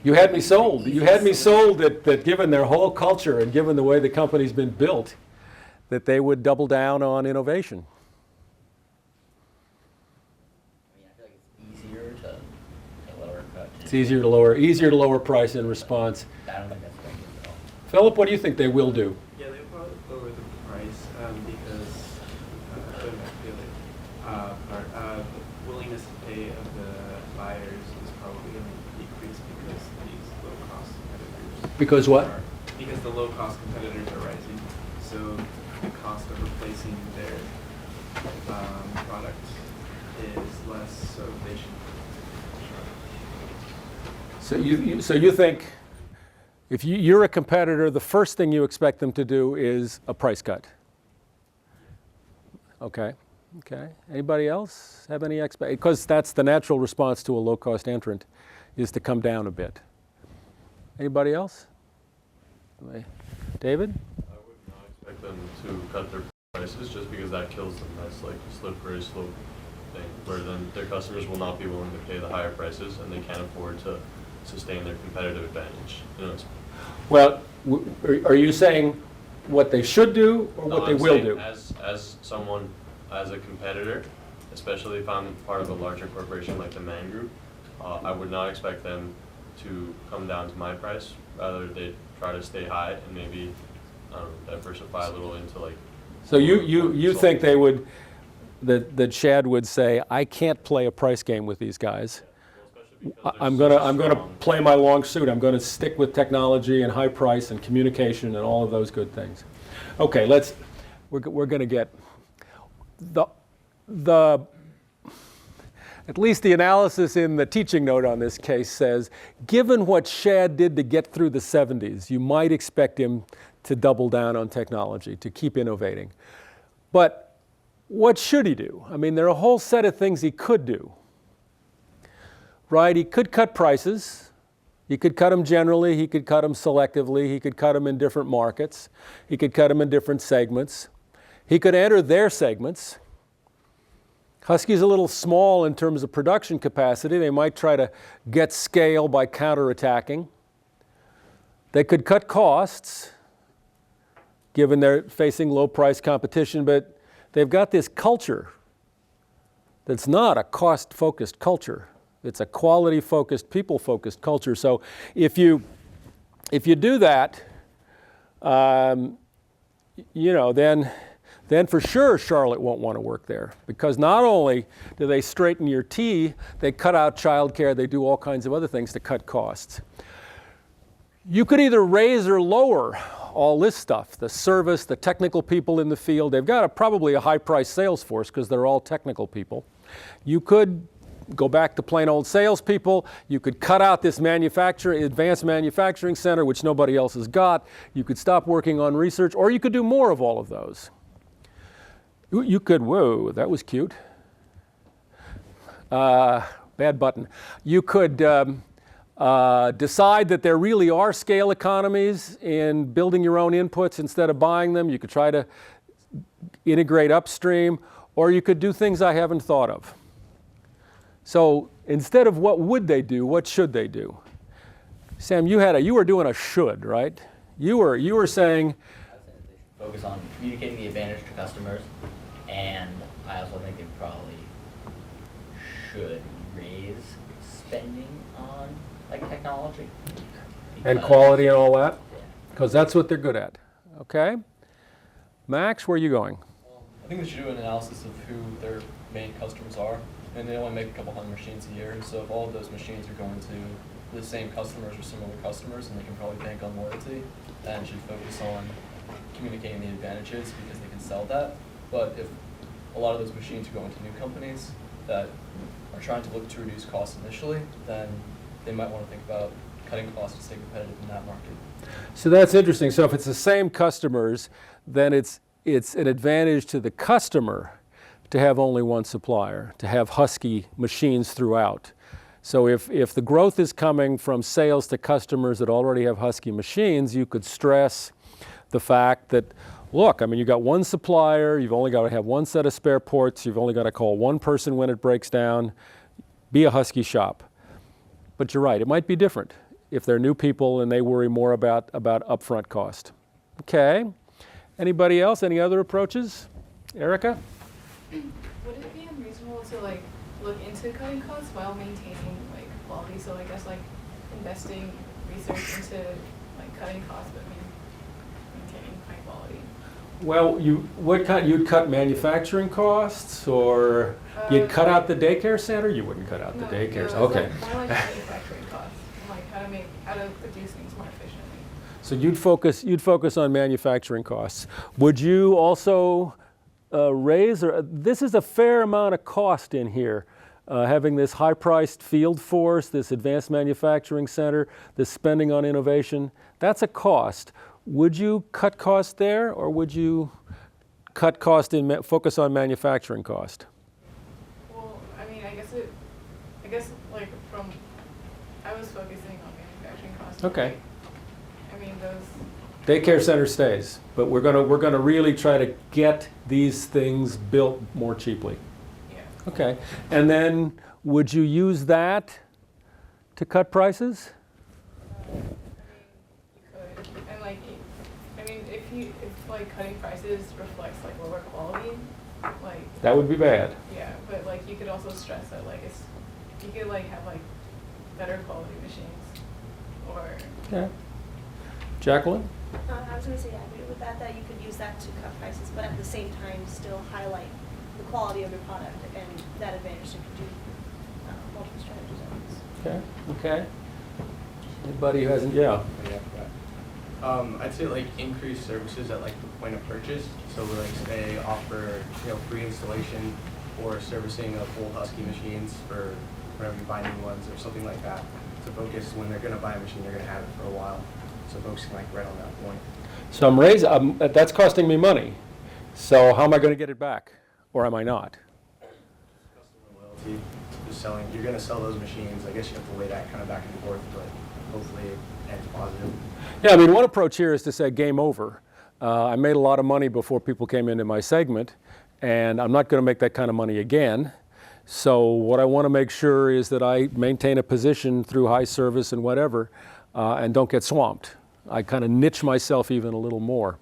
You had me sold. You had me sold that given their whole culture and given the way the company's been built, that they would double down on innovation. I mean, I feel like it's easier to lower cut. It's easier to lower price in response. I don't think that's going to do at all. Philip, what do you think they will do? Yeah, they probably lower the price because the willingness to pay of the buyers is probably going to decrease because these low-cost competitors. Because what? Because the low-cost competitors are rising, so the cost of replacing their product is less, so they should. So you think if you're a competitor, the first thing you expect them to do is a price cut? Okay. Okay. Anybody else have any because that's the natural response to a low-cost entrant, is to come down a bit. Anybody else? David? I would not expect them to cut their prices just because that kills them. That's like a slippery slope thing, where then their customers will not be willing to pay the higher prices and they can't afford to sustain their competitive advantage. You know, Well, are you saying what they should do or what they I'm will saying do? As a competitor, especially if I'm part of a larger corporation like the Man Group, I would not expect them to come down to my price. Rather, they try to stay high and maybe diversify a little into like. So you think they would, that Chad would say, I can't play a price game with these guys. I'm gonna play my long suit. I'm gonna stick with technology and high price and communication and all of those good things. Okay, we're gonna get the at least the analysis in the teaching note on this case says, given what Chad did to get through the 70s, you might expect him to double down on technology, to keep innovating. But what should he do? I mean, there are a whole set of things he could do. Right? He could cut prices. He could cut them generally. He could cut them selectively. He could cut them in different markets. He could cut them in different segments. He could enter their segments. Husky's a little small in terms of production capacity. They might try to get scale by counterattacking. They could cut costs, given they're facing low price competition, but they've got this culture that's not a cost-focused culture. It's a quality-focused, people-focused culture. So if you do that, then for sure Charlotte won't want to work there, because not only do they straighten your T, they cut out childcare, they do all kinds of other things to cut costs. You could either raise or lower all this stuff, the service, the technical people in the field. They've got probably a high-priced sales force because they're all technical people. You could go back to plain old salespeople. You could cut out this advanced manufacturing center, which nobody else has got. You could stop working on research, or you could do more of all of those. You could, whoa, that was cute. Bad button. You could decide that there really are scale economies in building your own inputs instead of buying them. You could try to integrate upstream, or you could do things I haven't thought of. So instead of what would they do, what should they do? Sam, you were doing a should, right? You were saying, Focus on communicating the advantage to customers, and I also think they probably should raise spending on like technology. and because- quality and all that, Yeah. because that's what they're good at. Okay? Max, where are you going? I think they should do an analysis of who their main customers are, and they only make a couple hundred machines a year, so if all of those machines are going to the same customers or similar customers, and they can probably bank on loyalty, then should focus on communicating the advantages because they can sell that. But if a lot of those machines are going to new companies that are trying to look to reduce costs initially, then they might want to think about cutting costs to stay competitive in that market. So that's interesting. So if it's the same customers, then it's an advantage to the customer to have only one supplier, to have Husky machines throughout. So if the growth is coming from sales to customers that already have Husky machines, you could stress the fact that, look, I mean, you've got one supplier, you've only got to have one set of spare ports, you've only got to call one person when it breaks down, be a Husky shop. But you're right, it might be different if they're new people and they worry more about upfront cost. Okay. Anybody else? Any other approaches? Erica? Would it be unreasonable to like look into cutting costs while maintaining like quality? So I guess like investing research into like cutting costs but maintaining high quality. Well, you'd cut manufacturing costs, or you'd cut out the daycare center? You wouldn't cut out the daycares. No, Okay. More like manufacturing costs, and, like how to produce things more efficiently. So you'd focus on manufacturing costs. Would you also raise, or this is a fair amount of cost in here, having this high-priced field force, this advanced manufacturing center, this spending on innovation, that's a cost. Would you cut cost there, or would you cut cost in focus on manufacturing cost? Well, I mean, I guess like I was focusing on manufacturing costs. Okay. I mean, those. Daycare center stays, but we're gonna really try to get these things built more cheaply. Yeah. Okay, and then would you use that to cut prices? I mean, you could, and like, I mean, if like cutting prices reflects like lower quality, like. That would be bad. Yeah, but like you could also stress that like you could like have like better quality machines, or. Okay. Jacqueline? I was going to say, I agree with that you could use that to cut prices, but at the same time still highlight the quality of your product and that advantage to do multiple strategies at once. Okay. Okay. Anybody who hasn't? Yeah. I'd say like increase services at like the point of purchase. So we like say offer free installation or servicing of full Husky machines for whenever you buy new ones or something like that. To focus when they're going to buy a machine, they're going to have it for a while. So focusing like right on that point. So I'm raising. That's costing me money. So how am I going to get it back, or am I not? Customer loyalty, just selling. You're going to sell those machines. I guess you have to weigh that kind of back and forth, but hopefully it ends positive. Yeah, I mean, one approach here is to say game over. I made a lot of money before people came into my segment, and I'm not going to make that kind of money again. So what I want to make sure is that I maintain a position through high service and whatever, and don't get swamped. I kind of niche myself even a little more.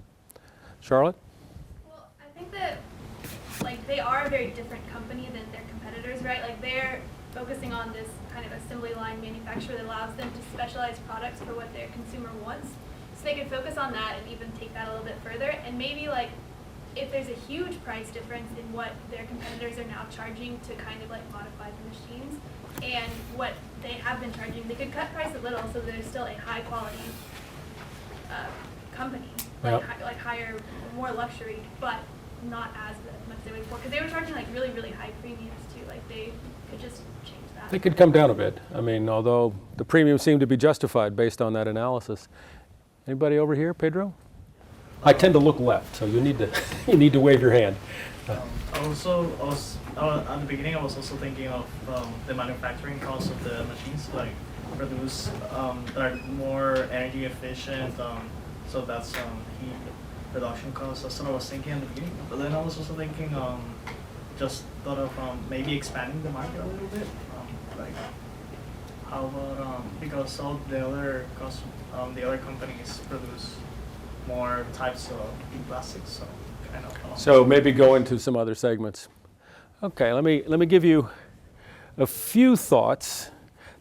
Charlotte? Well, I think that like they are a very different company than their competitors, right? Like they're focusing on this kind of assembly line manufacturer that allows them to specialize products for what their consumer wants. So they could focus on that and even take that a little bit further. And maybe like if there's a huge price difference in what their competitors are now charging to kind of like modify the machines and what they have been charging, they could cut price a little so there's still a high quality company, like, Yep. like higher, more luxury, but not as much as they were before. Because they were charging like really, really high premiums too. Like they could just change that. They could come down a bit. I mean, although the premium seemed to be justified based on that analysis. Anybody over here, Pedro? I tend to look left, so you need to wave your hand. At the beginning, I was also thinking of the manufacturing costs of the machines, like produce that are more energy efficient. So that's heat production costs. That's what I was thinking at the beginning. But then I was also thinking, just thought of maybe expanding the market a little bit. Like, how about because all the other the other companies produce more types of plastics, so kind of. So maybe go into some other segments. Okay, let me give you a few thoughts.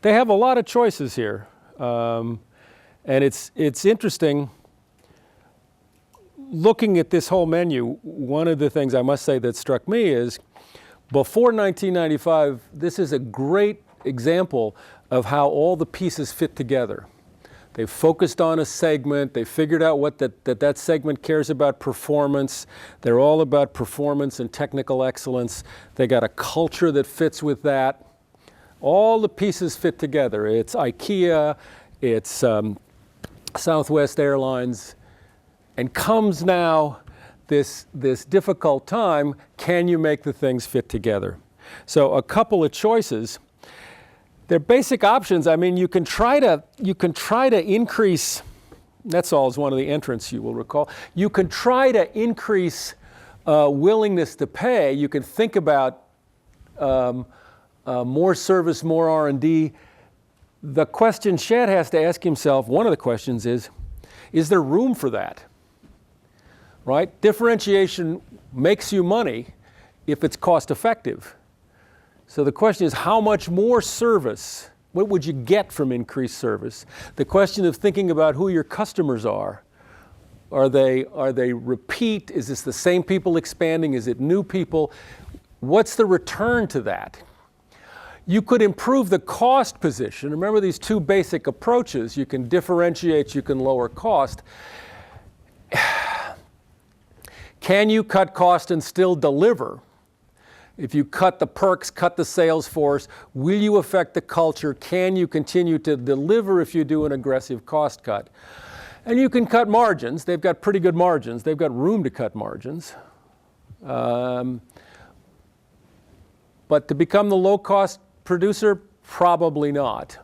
They have a lot of choices here, and it's interesting. Looking at this whole menu, one of the things I must say that struck me is, before 1995, this is a great example of how all the pieces fit together. They focused on a segment, they figured out what that segment cares about performance. They're all about performance and technical excellence. They got a culture that fits with that. All the pieces fit together. It's IKEA, it's Southwest Airlines, and comes now this difficult time, can you make the things fit together? So a couple of choices. They're basic options. I mean, you can try to increase, that's all is one of the entrants you will recall. You can try to increase willingness to pay. You can think about more service, more R&D. The question Shad has to ask himself, one of the questions is there room for that? Right? Differentiation makes you money if it's cost effective. So the question is, how much more service? What would you get from increased service? The question of thinking about who your customers are. Are they repeat? Is this the same people expanding? Is it new people? What's the return to that? You could improve the cost position. Remember these two basic approaches. You can differentiate, you can lower cost. Can you cut cost and still deliver? If you cut the perks, cut the sales force, will you affect the culture? Can you continue to deliver if you do an aggressive cost cut? And you can cut margins. They've got pretty good margins. They've got room to cut margins. But to become the low-cost producer, probably not.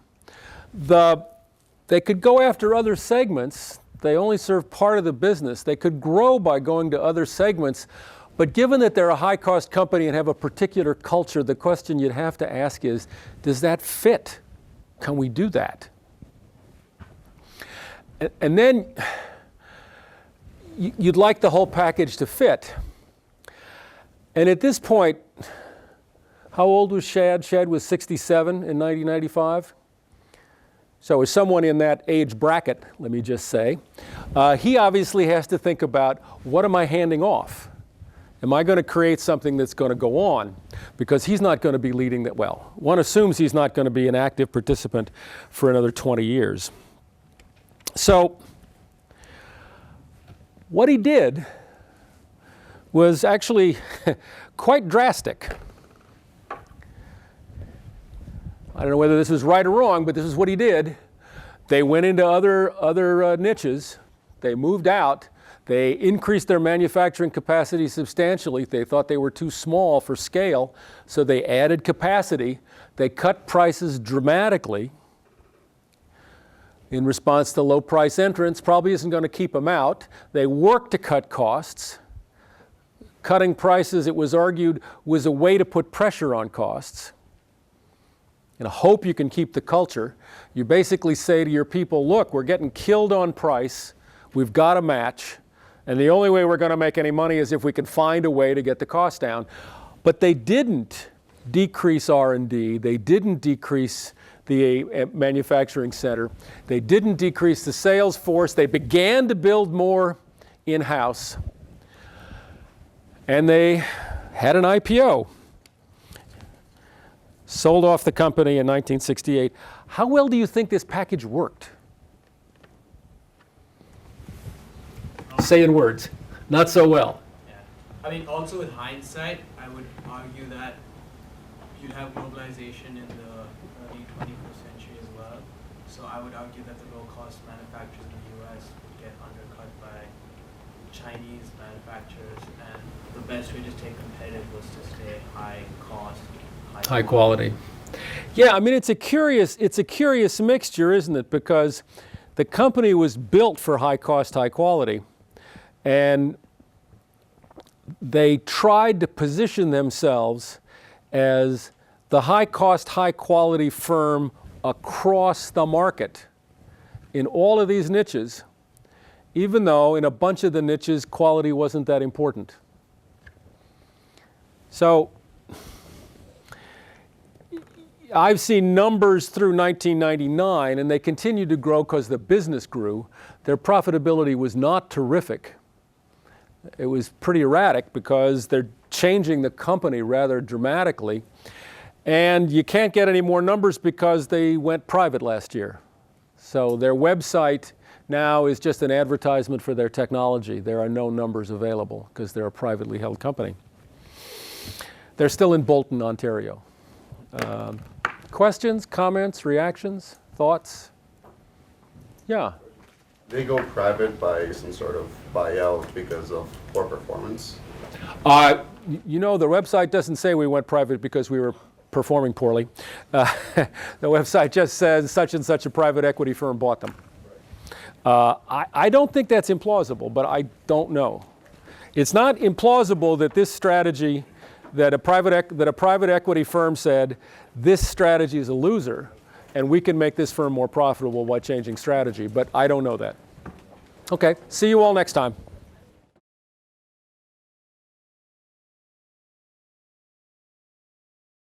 They could go after other segments. They only serve part of the business. They could grow by going to other segments. But given that they're a high-cost company and have a particular culture, the question you'd have to ask is, does that fit? Can we do that? And then you'd like the whole package to fit. And at this point, how old was Shad? Shad was 67 in 1995. So as someone in that age bracket, let me just say, he obviously has to think about, what am I handing off? Am I going to create something that's going to go on? Because he's not going to be leading that well. One assumes he's not going to be an active participant for another 20 years. So what he did was actually quite drastic. I don't know whether this is right or wrong, but this is what he did. They went into other niches. They moved out. They increased their manufacturing capacity substantially. They thought they were too small for scale, so they added capacity. They cut prices dramatically in response to low price entrants. Probably isn't going to keep them out. They worked to cut costs. Cutting prices, it was argued, was a way to put pressure on costs. In a hope you can keep the culture. You basically say to your people, look, we're getting killed on price. We've got a match. And the only way we're going to make any money is if we can find a way to get the cost down. But they didn't decrease R&D. They didn't decrease the manufacturing center. They didn't decrease the sales force. They began to build more in-house. And they had an IPO. Sold off the company in 1968. How well do you think this package worked? Say in words. Not so well. Yeah. I mean, also with hindsight, I would argue that you'd have globalization in the early 21st century as well. So I would argue that the low-cost manufacturers in the US would get undercut by Chinese manufacturers, and the best way to stay competitive was to stay high cost, high quality. Yeah, I mean, it's a curious mixture, isn't it? Because the company was built for high cost, high quality. And they tried to position themselves as the high-cost, high-quality firm across the market in all of these niches, even though in a bunch of the niches, quality wasn't that important. So I've seen numbers through 1999, and they continued to grow because the business grew. Their profitability was not terrific. It was pretty erratic because they're changing the company rather dramatically. And you can't get any more numbers because they went private last year. So their website now is just an advertisement for their technology. There are no numbers available because they're a privately held company. They're still in Bolton, Ontario. Questions, comments, reactions, thoughts? Yeah. They go private by some sort of buyout because of poor performance. You know, the website doesn't say we went private because we were performing poorly. The website just says such and such a private equity firm bought them. I don't think that's implausible, but I don't know. It's not implausible that this strategy, that a private equity firm said, this strategy is a loser, and we can make this firm more profitable by changing strategy, but I don't know that. Okay, see you all next time.